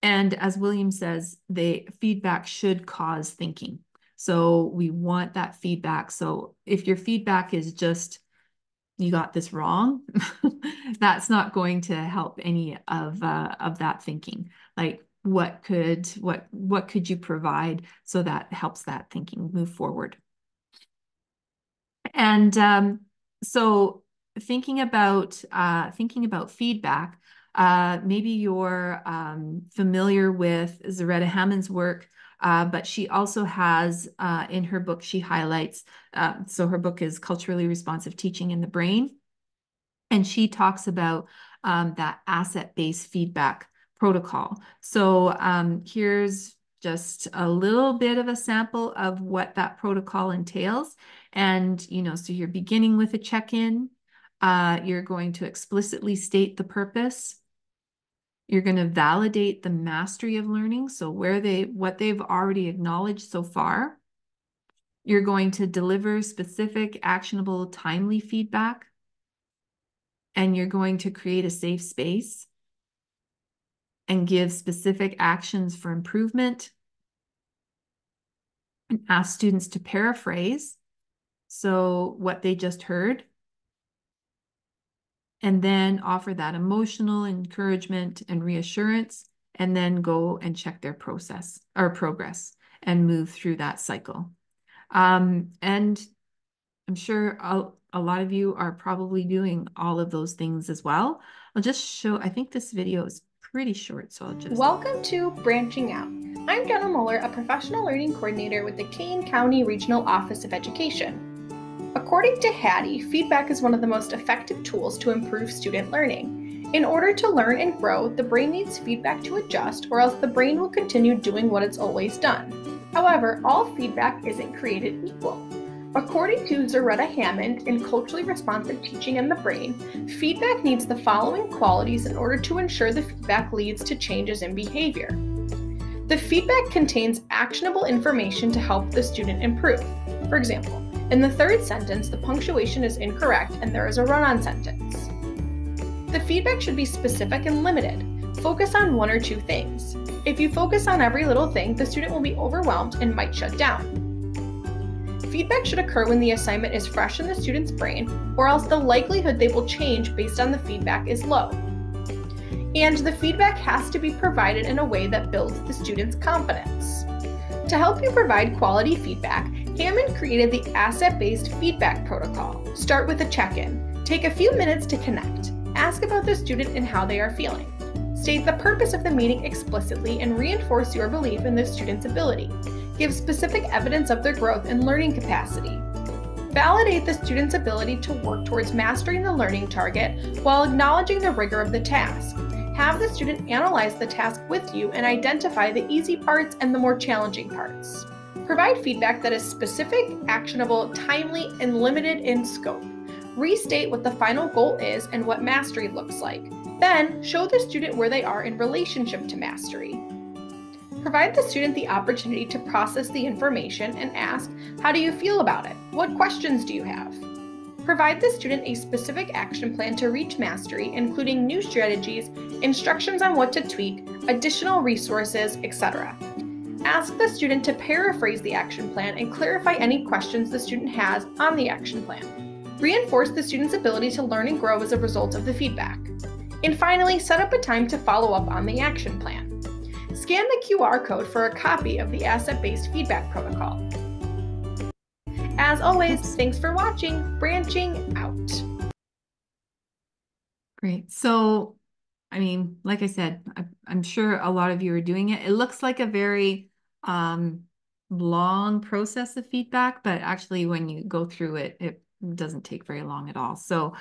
and as William says, the feedback should cause thinking. So we want that feedback. So if your feedback is just, you got this wrong, that's not going to help any of that thinking. Like what could you provide so that helps that thinking move forward? And so thinking about feedback, maybe you're familiar with Zaretta Hammond's work, but she also has in her book, she highlights, so her book is Culturally Responsive Teaching in the Brain. And she talks about that asset-based feedback protocol. So here's just a little bit of a sample of what that protocol entails. And, you know, so you're beginning with a check-in. You're going to explicitly state the purpose. You're going to validate the mastery of learning. So what they've already acknowledged so far. You're going to deliver specific, actionable, timely feedback. and you're going to create a safe space and give specific actions for improvement and ask students to paraphrase so what they just heard, and then offer that emotional encouragement and reassurance, and then go and check their process or progress and move through that cycle. And I'm sure a lot of you are probably doing all of those things as well. I'll just show, I think this video is pretty short, so I'll just... Welcome to Branching Out. I'm Jenna Muller, a professional learning coordinator with the Kane County Regional Office of Education. According to Hattie, feedback is one of the most effective tools to improve student learning. In order to learn and grow, the brain needs feedback to adjust, or else the brain will continue doing what it's always done. However, all feedback isn't created equal. According to Zaretta Hammond in Culturally Responsive Teaching and the Brain, feedback needs the following qualities in order to ensure the feedback leads to changes in behavior. The feedback contains actionable information to help the student improve. For example, in the third sentence, the punctuation is incorrect and there is a run-on sentence. The feedback should be specific and limited. Focus on one or two things. If you focus on every little thing, the student will be overwhelmed and might shut down. Feedback should occur when the assignment is fresh in the student's brain, or else the likelihood they will change based on the feedback is low. And the feedback has to be provided in a way that builds the student's confidence. To help you provide quality feedback, Hammond created the asset-based feedback protocol. Start with a check-in. Take a few minutes to connect. Ask about the student and how they are feeling. State the purpose of the meeting explicitly and reinforce your belief in the student's ability. Give specific evidence of their growth and learning capacity. Validate the student's ability to work towards mastering the learning target while acknowledging the rigor of the task. Have the student analyze the task with you and identify the easy parts and the more challenging parts. Provide feedback that is specific, actionable, timely, and limited in scope. Restate what the final goal is and what mastery looks like. Then, show the student where they are in relationship to mastery. Provide the student the opportunity to process the information and ask, how do you feel about it? What questions do you have? Provide the student a specific action plan to reach mastery, including new strategies, instructions on what to tweak, additional resources, etc. Ask the student to paraphrase the action plan and clarify any questions the student has on the action plan. Reinforce the student's ability to learn and grow as a result of the feedback. And finally, set up a time to follow up on the action plan. Scan the QR code for a copy of the asset-based feedback protocol. As always, thanks for watching Branching Out. Great. So, I mean, like I said, I'm sure a lot of you are doing it. It looks like a very long process of feedback, but actually when you go through it, it doesn't take very long at all. So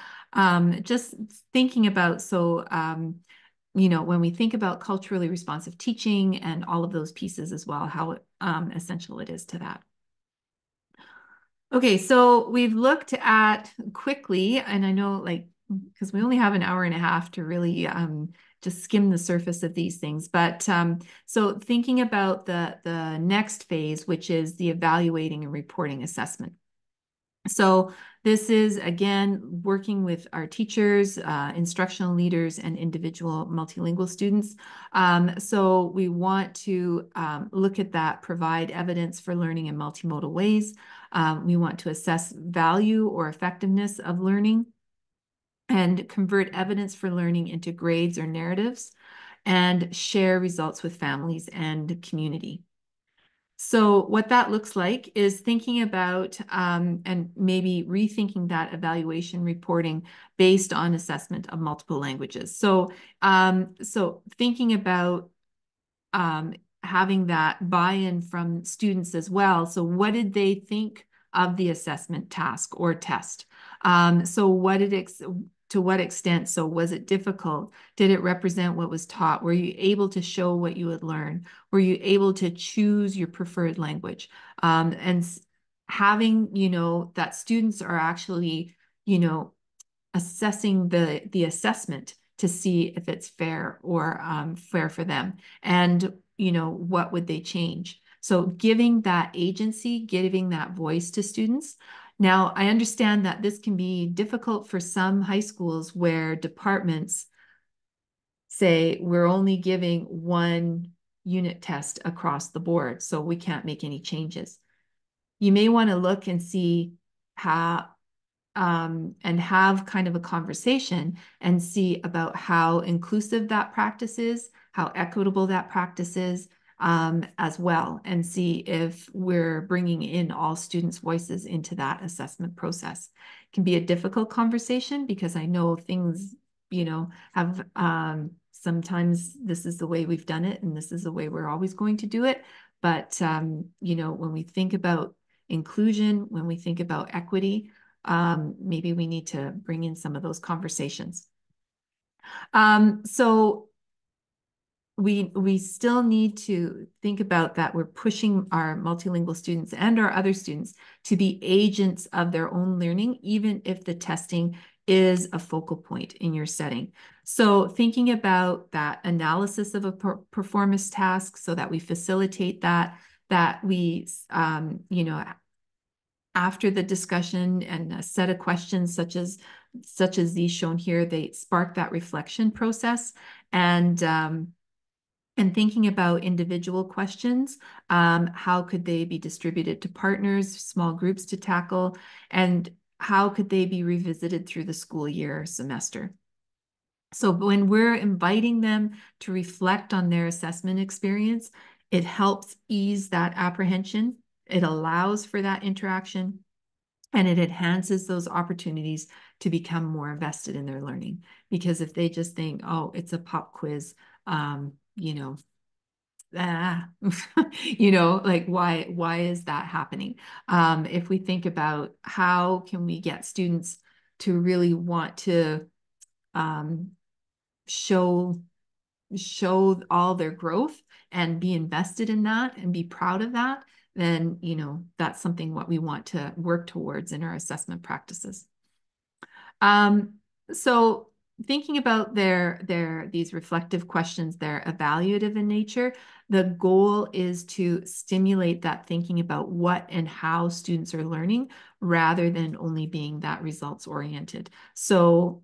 just thinking about, you know, when we think about culturally responsive teaching and all of those pieces as well, how essential it is to that. Okay, so we've looked at quickly, and I know like, because we only have an hour and a half to really just skim the surface of these things. But so thinking about the next phase, which is the evaluating and reporting assessment. So this is, again, working with our teachers, instructional leaders, and individual multilingual students. So we want to look at that, provide evidence for learning in multimodal ways. We want to assess value or effectiveness of learning and convert evidence for learning into grades or narratives, and share results with families and community. So what that looks like is thinking about and maybe rethinking that evaluation reporting based on assessment of multiple languages. So, so thinking about having that buy-in from students as well. So what did they think of the assessment task or test? So what did to what extent? So was it difficult? Did it represent what was taught? Were you able to show what you had learned? Were you able to choose your preferred language? And having, you know, that students are actually, you know, assessing the assessment to see if it's fair or fair for them. And, you know, what would they change? So giving that agency, giving that voice to students. Now, I understand that this can be difficult for some high schools where departments say we're only giving one unit test across the board, so we can't make any changes. You may want to look and see how and have kind of a conversation and see about how inclusive that practice is, how equitable that practice is, as well, and see if we're bringing in all students' voices into that assessment process. It can be a difficult conversation because I know things, have sometimes this is the way we've done it and this is the way we're always going to do it. But, when we think about inclusion, when we think about equity, maybe we need to bring in some of those conversations. So we still need to think about that. We're pushing our multilingual students and our other students to be agents of their own learning, even if the testing is a focal point in your setting. So thinking about that analysis of a performance task so that we facilitate that we, after the discussion and a set of questions such as these shown here, they spark that reflection process. And thinking about individual questions, how could they be distributed to partners, small groups to tackle, and how could they be revisited through the school year or semester? So when we're inviting them to reflect on their assessment experience, it helps ease that apprehension. It allows for that interaction, and it enhances those opportunities to become more invested in their learning. Because if they just think, oh, it's a pop quiz, like why is that happening? If we think about how can we get students to really want to show all their growth and be invested in that and be proud of that, then that's something what we want to work towards in our assessment practices. So thinking about these reflective questions, they're evaluative in nature. The goal is to stimulate that thinking about what and how students are learning rather than only being that results oriented. So,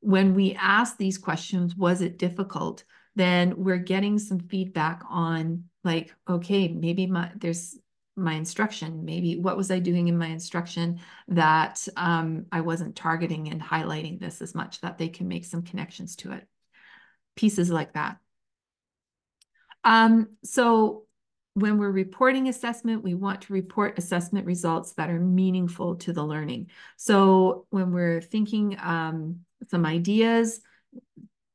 when we ask these questions, was it difficult? Then we're getting some feedback on like, okay, maybe there's my instruction, maybe what was I doing in my instruction that I wasn't targeting and highlighting this as much, that they can make some connections to it. Pieces like that. So when we're reporting assessment, we want to report assessment results that are meaningful to the learning. So when we're thinking some ideas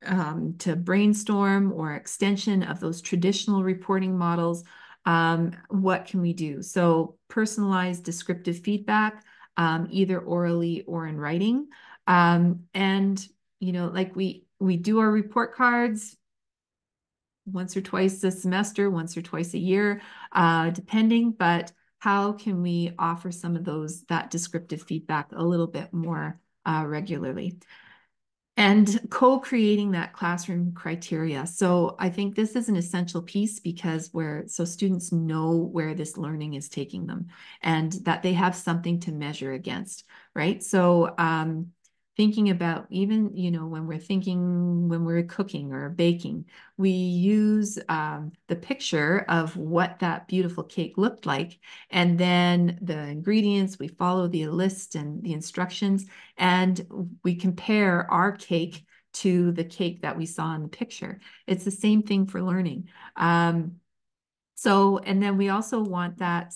to brainstorm or extension of those traditional reporting models, what can we do? So personalized descriptive feedback, either orally or in writing. And, like we do our report cards once or twice a semester, once or twice a year, depending, but how can we offer some of that descriptive feedback a little bit more regularly? And co-creating that classroom criteria. So I think this is an essential piece because so students know where this learning is taking them and that they have something to measure against, right? So thinking about even, when we're cooking or baking, we use the picture of what that beautiful cake looked like. And then the ingredients, we follow the list and the instructions, and we compare our cake to the cake that we saw in the picture. It's the same thing for learning. And then we also want that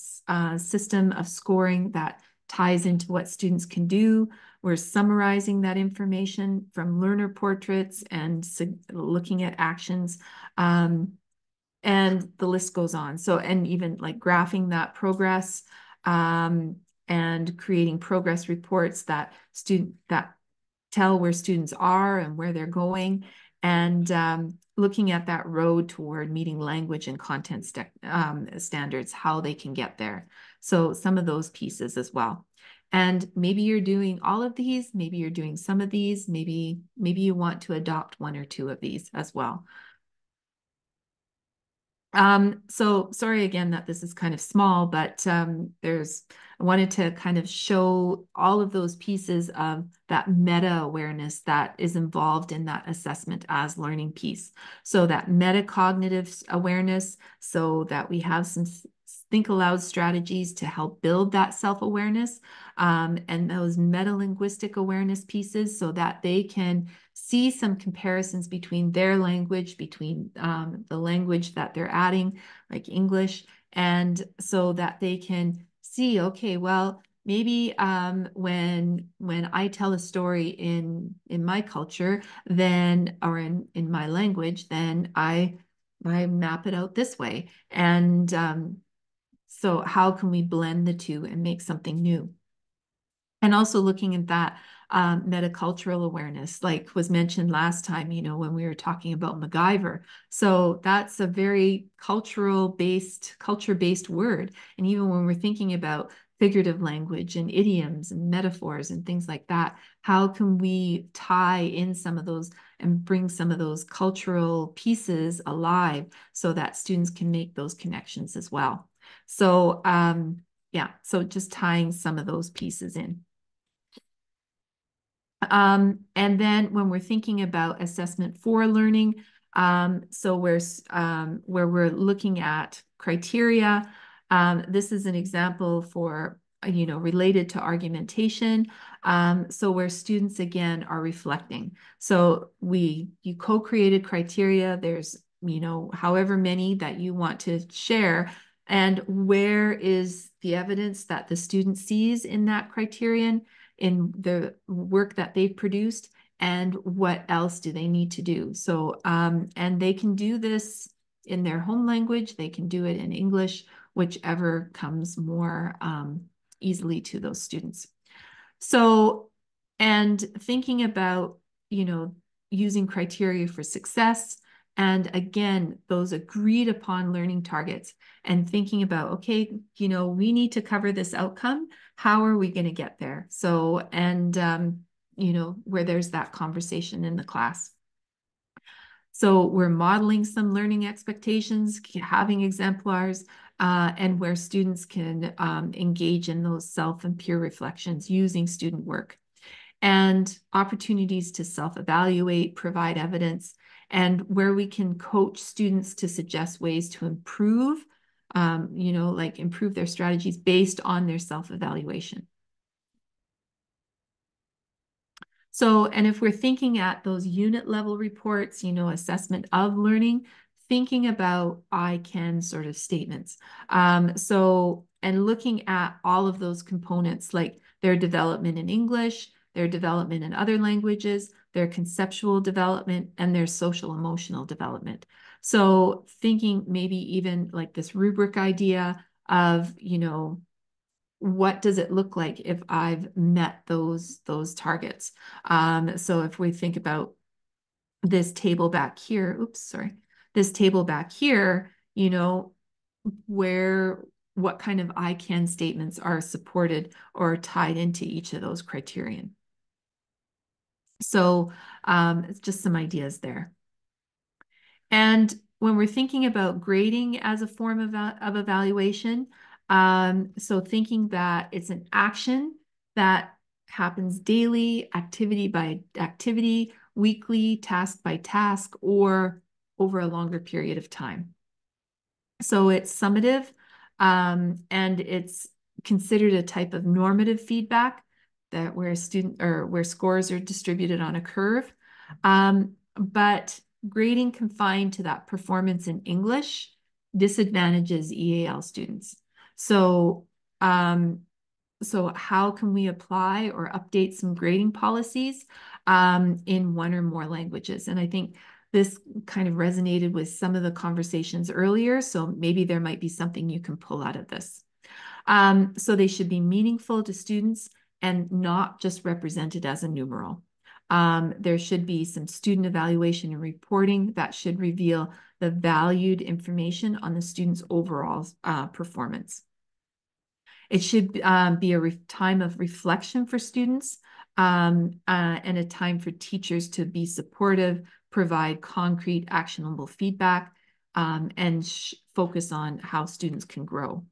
system of scoring that ties into what students can do. We're summarizing that information from learner portraits and looking at actions. And the list goes on. So, and even like graphing that progress and creating progress reports that tell where students are and where they're going, and looking at that road toward meeting language and content standards, how they can get there. So some of those pieces as well. And maybe you're doing all of these, maybe you're doing some of these, maybe you want to adopt one or two of these as well. So sorry again that this is kind of small, but I wanted to kind of show all of those pieces of that meta awareness that is involved in that assessment as learning piece. So that metacognitive awareness, so that we have some think aloud strategies to help build that self-awareness, and those meta-linguistic awareness pieces so that they can see some comparisons between their language, between the language that they're adding, like English, and so that they can see, okay, well, maybe when I tell a story in my culture, then or in my language, then I map it out this way. And so how can we blend the two and make something new? And also looking at that metacultural awareness, like was mentioned last time, you know, when we were talking about MacGyver. So that's a very culture-based word. And even when we're thinking about figurative language and idioms and metaphors and things like that, how can we tie in some of those and bring some of those cultural pieces alive so that students can make those connections as well? So yeah, so just tying some of those pieces in. And then when we're thinking about assessment for learning, so where we're looking at criteria, this is an example for, you know, related to argumentation. So where students, again, are reflecting. So you co-created criteria, there's, you know, however many that you want to share, and where is the evidence that the student sees in that criterion, in the work that they've produced, and what else do they need to do. So, and they can do this in their home language, they can do it in English, whichever comes more easily to those students. So, and thinking about, you know, using criteria for success, and again, those agreed upon learning targets, and thinking about, okay, you know, we need to cover this outcome. How are we going to get there? So, and, you know, where there's that conversation in the class. So we're modeling some learning expectations, having exemplars, and where students can engage in those self and peer reflections using student work, and opportunities to self-evaluate, provide evidence, and where we can coach students to suggest ways to improve, you know, like improve their strategies based on their self-evaluation. So, and if we're thinking at those unit level reports, you know, assessment of learning, thinking about I can sort of statements. So, and looking at all of those components, like their development in English, their development in other languages, their conceptual development, and their social emotional development. So thinking maybe even like this rubric idea of, you know, what does it look like if I've met those targets? So if we think about this table back here, oops, sorry, this table back here, you know, what kind of I can statements are supported or tied into each of those criterion. So it's just some ideas there. And when we're thinking about grading as a form of evaluation, so thinking that it's an action that happens daily, activity by activity, weekly, task by task, or over a longer period of time. So it's summative, and it's considered a type of normative feedback that where where scores are distributed on a curve. But grading confined to that performance in English disadvantages EAL students. So, so how can we apply or update some grading policies in one or more languages? And I think this kind of resonated with some of the conversations earlier, so maybe there might be something you can pull out of this. So they should be meaningful to students and not just represented as a numeral. There should be some student evaluation and reporting that should reveal the valued information on the student's overall performance. It should be a time of reflection for students, and a time for teachers to be supportive, provide concrete, actionable feedback, and focus on how students can grow.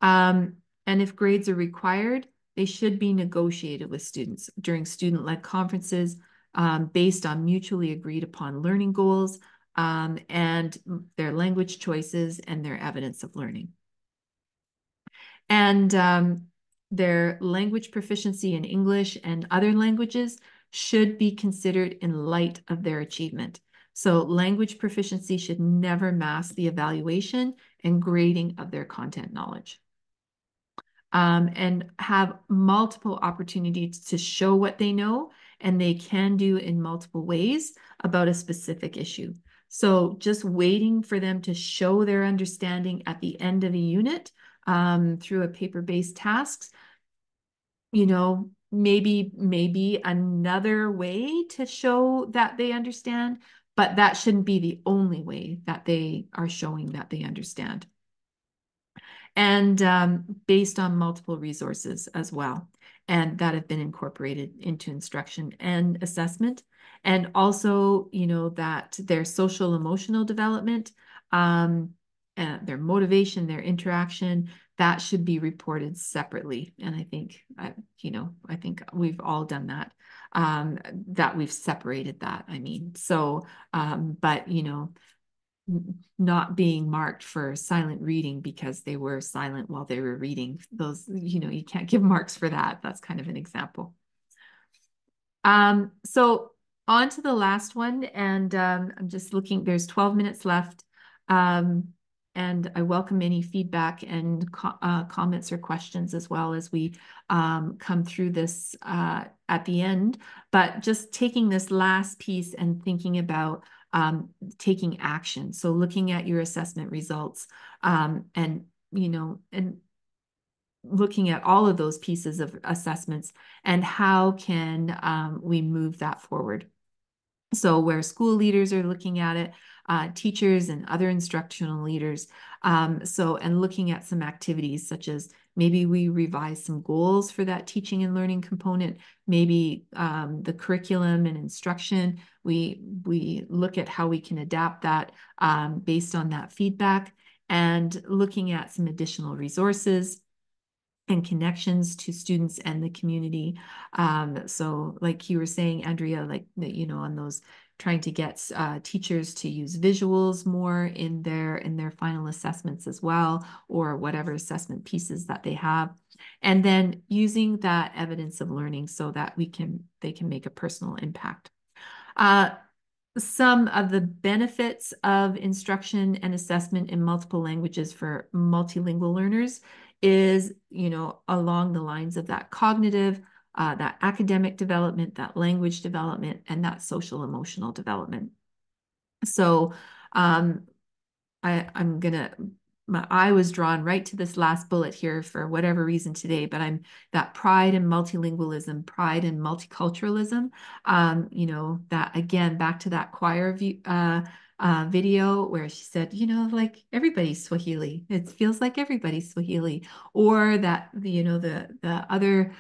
And if grades are required, they should be negotiated with students during student-led conferences based on mutually agreed upon learning goals and their language choices and their evidence of learning. And their language proficiency in English and other languages should be considered in light of their achievement. So language proficiency should never mask the evaluation and grading of their content knowledge. And have multiple opportunities to show what they know and they can do in multiple ways about a specific issue. So just waiting for them to show their understanding at the end of a unit through a paper-based tasks, you know, maybe another way to show that they understand, but that shouldn't be the only way that they are showing that they understand. And based on multiple resources as well, and that have been incorporated into instruction and assessment. And also, you know, that their social emotional development, their motivation, their interaction, that should be reported separately. And I think, you know, I think we've all done that, that we've separated that, I mean. So, but, you know, not being marked for silent reading because they were silent while they were reading. Those, you know, you can't give marks for that. That's kind of an example. So on to the last one, and I'm just looking, there's 12 minutes left. And I welcome any feedback and comments or questions as well as we come through this at the end. But just taking this last piece and thinking about taking action. So looking at your assessment results and, you know, and looking at all of those pieces of assessments and how can we move that forward. So where school leaders are looking at it, teachers and other instructional leaders. And looking at some activities such as maybe we revise some goals for that teaching and learning component, maybe the curriculum and instruction, we look at how we can adapt that based on that feedback and looking at some additional resources and connections to students and the community. So like you were saying, Andrea, like, you know, on those trying to get teachers to use visuals more in their final assessments as well, or whatever assessment pieces that they have. And then using that evidence of learning so that they can make a personal impact. Some of the benefits of instruction and assessment in multiple languages for multilingual learners is, you know, along the lines of that cognitive, that academic development, that language development, and that social emotional development. So I'm gonna, my eye was drawn right to this last bullet here for whatever reason today, but I'm that pride in multilingualism, pride in multiculturalism, you know, that again, back to that choir video where she said, you know, like everybody's Swahili. It feels like everybody's Swahili. Or that, you know, the other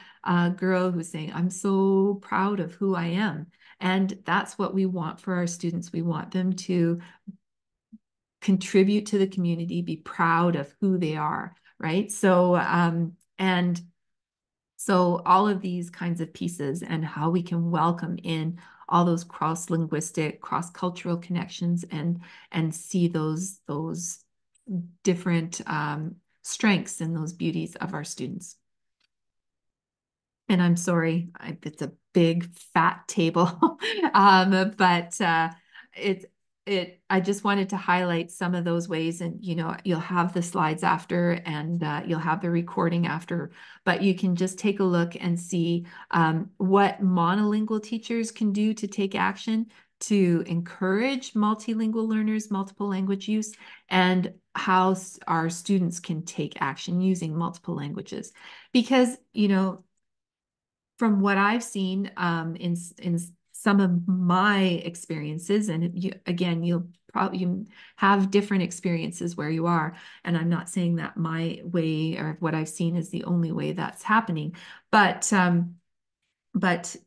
girl who's saying, I'm so proud of who I am. And that's what we want for our students. We want them to contribute to the community, be proud of who they are, right? So, and so all of these kinds of pieces and how we can welcome in all those cross-linguistic, cross-cultural connections and see those different strengths and those beauties of our students. And I'm sorry, it's a big fat table, but I just wanted to highlight some of those ways, and you know, you'll have the slides after and you'll have the recording after, but you can just take a look and see what monolingual teachers can do to take action to encourage multilingual learners, multiple language use, and how our students can take action using multiple languages. Because, you know, from what I've seen in some of my experiences, and you'll probably have different experiences where you are, and I'm not saying that my way or what I've seen is the only way that's happening, but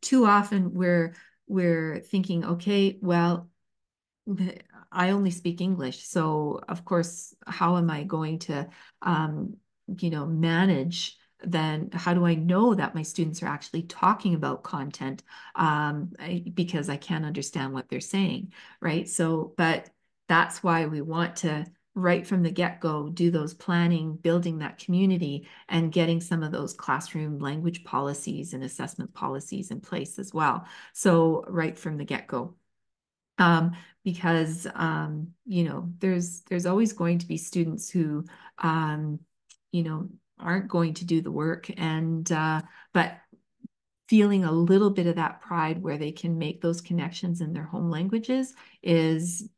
too often we're thinking, okay, well, I only speak English. So of course, how am I going to, manage then how do I know that my students are actually talking about content because I can't understand what they're saying, right? So, but that's why we want to, right from the get-go, do those planning, building that community, and getting some of those classroom language policies and assessment policies in place as well. So right from the get-go. Because there's always going to be students who you know aren't going to do the work, and but feeling a little bit of that pride where they can make those connections in their home languages is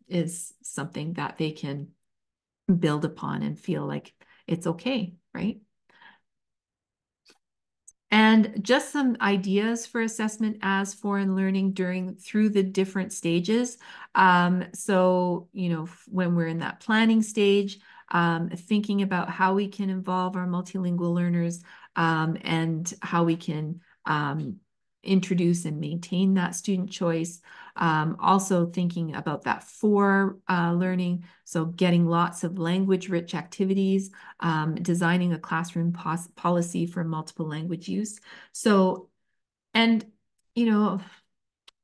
something that they can build upon and feel like it's okay, right? And just some ideas for assessment as foreign learning through the different stages. So, when we're in that planning stage, thinking about how we can involve our multilingual learners and how we can introduce and maintain that student choice. Also thinking about that for learning, so getting lots of language-rich activities, designing a classroom policy for multiple language use. So, and you know,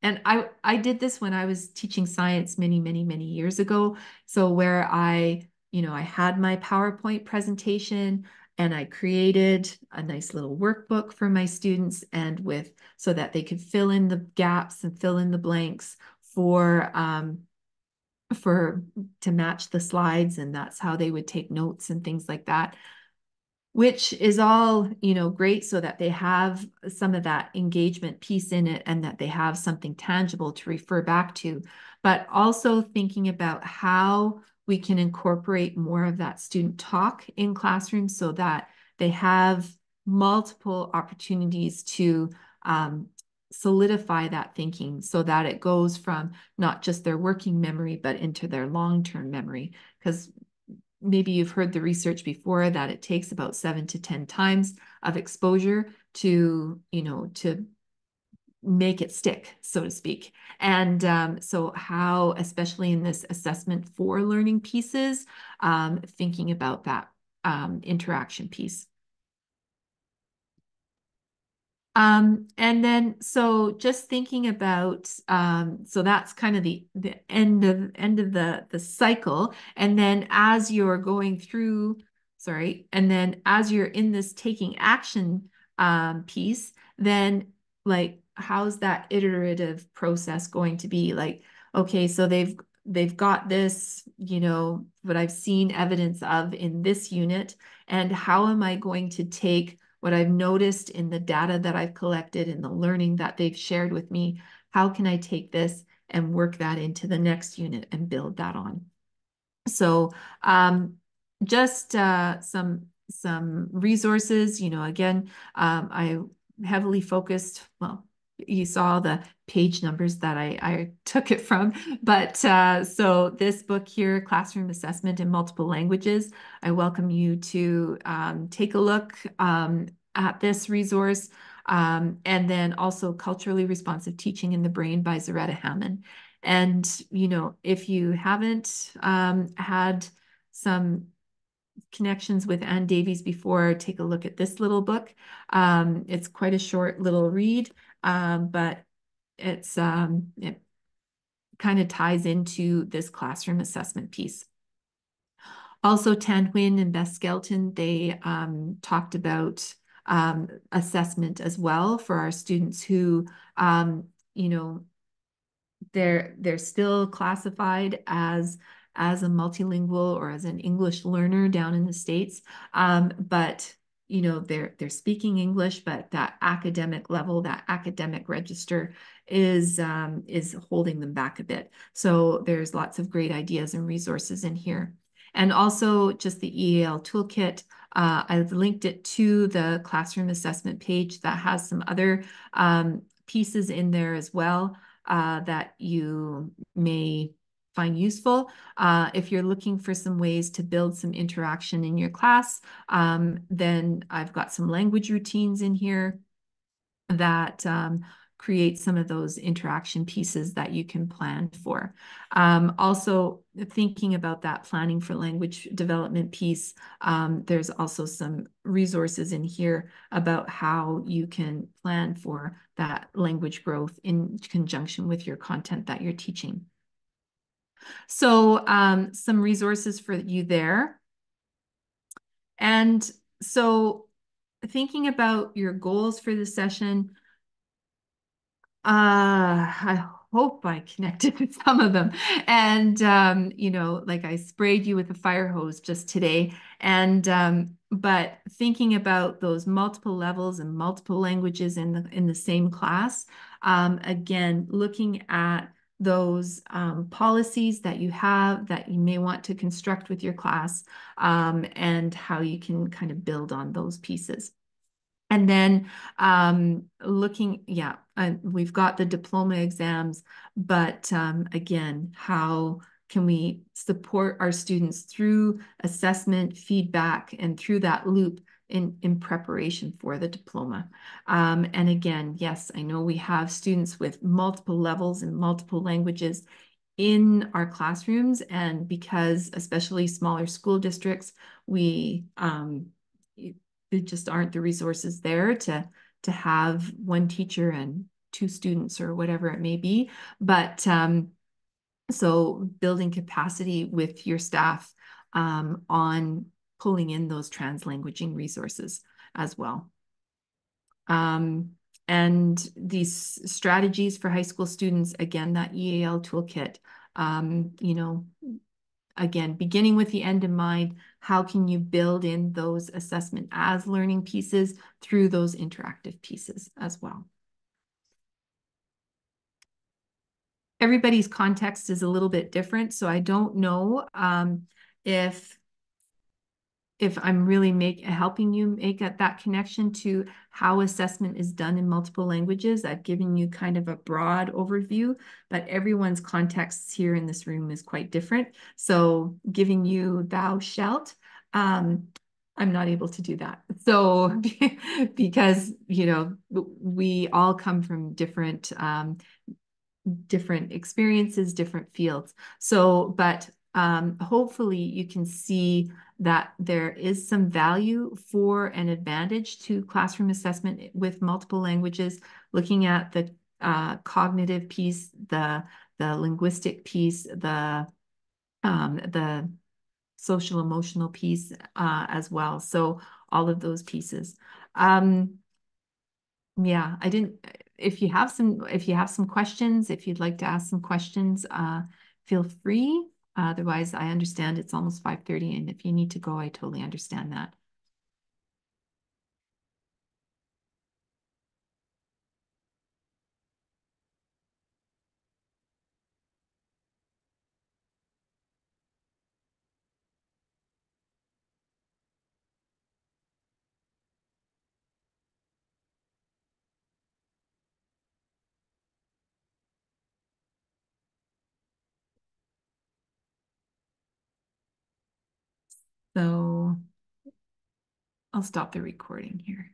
and I did this when I was teaching science many, many, many years ago. So where I had my PowerPoint presentation and I created a nice little workbook for my students so that they could fill in the gaps and fill in the blanks to match the slides, and that's how they would take notes and things like that, which is all, great so that they have some of that engagement piece in it and that they have something tangible to refer back to, but also thinking about how we can incorporate more of that student talk in classrooms so that they have multiple opportunities to solidify that thinking so that it goes from not just their working memory, but into their long-term memory. Because maybe you've heard the research before that it takes about 7 to 10 times of exposure to make it stick, so to speak. And so how, especially in this assessment for learning pieces, thinking about that interaction piece. And then, so just thinking about, so that's kind of the end of the cycle. And then as you're going through, and then as you're in this taking action piece, then like, how's that iterative process going to be? Like, okay, so they've got this, what I've seen evidence of in this unit, and how am I going to take what I've noticed in the data that I've collected and the learning that they've shared with me, how can I take this and work that into the next unit and build that on? So just some resources, again, I heavily focused, well, you saw the page numbers that I took it from, but so this book here, Classroom Assessment in Multiple Languages, I welcome you to take a look at this resource, and then also Culturally Responsive Teaching in the Brain by Zaretta Hammond. And, if you haven't had some connections with Ann Davies before, take a look at this little book. It's quite a short little read, but it kind of ties into this classroom assessment piece. Also, Tan Huynh and Beth Skelton, they talked about assessment as well for our students who, they're still classified as a multilingual or as an English learner down in the States, but they're speaking English, but that academic level, that academic register is holding them back a bit. So there's lots of great ideas and resources in here. And also just the EAL toolkit. I've linked it to the classroom assessment page that has some other pieces in there as well that you may find useful. If you're looking for some ways to build some interaction in your class, then I've got some language routines in here that create some of those interaction pieces that you can plan for. Also, thinking about that planning for language development piece, there's also some resources in here about how you can plan for that language growth in conjunction with your content that you're teaching. So some resources for you there. And so thinking about your goals for the session, I hope I connected with some of them. And, you know, like I sprayed you with a fire hose just today. And, but thinking about those multiple levels and multiple languages in the same class, again, looking at those policies that you have that you may want to construct with your class, and how you can kind of build on those pieces. And then looking, yeah, we've got the diploma exams, but again, how can we support our students through assessment, feedback, and through that loop in preparation for the diploma? And again, yes, I know we have students with multiple levels and multiple languages in our classrooms, and because especially smaller school districts, we there just aren't the resources there to have one teacher and two students or whatever it may be. But so building capacity with your staff on pulling in those translanguaging resources as well. And these strategies for high school students, again, that EAL toolkit, you know, again, beginning with the end in mind, how can you build in those assessment as learning pieces through those interactive pieces as well? Everybody's context is a little bit different, so I don't know if I'm really helping you make that connection to how assessment is done in multiple languages. I've given you kind of a broad overview, but everyone's context here in this room is quite different. So giving you thou shalt, I'm not able to do that. So because, you know, we all come from different experiences, different fields. So, but hopefully you can see that there is some value for an advantage to classroom assessment with multiple languages, looking at the cognitive piece, the linguistic piece, the social emotional piece as well. So all of those pieces. Yeah, I didn't, if you have some questions, if you'd like to ask some questions, feel free. Otherwise, I understand it's almost 5:30, and if you need to go, I totally understand that. So I'll stop the recording here.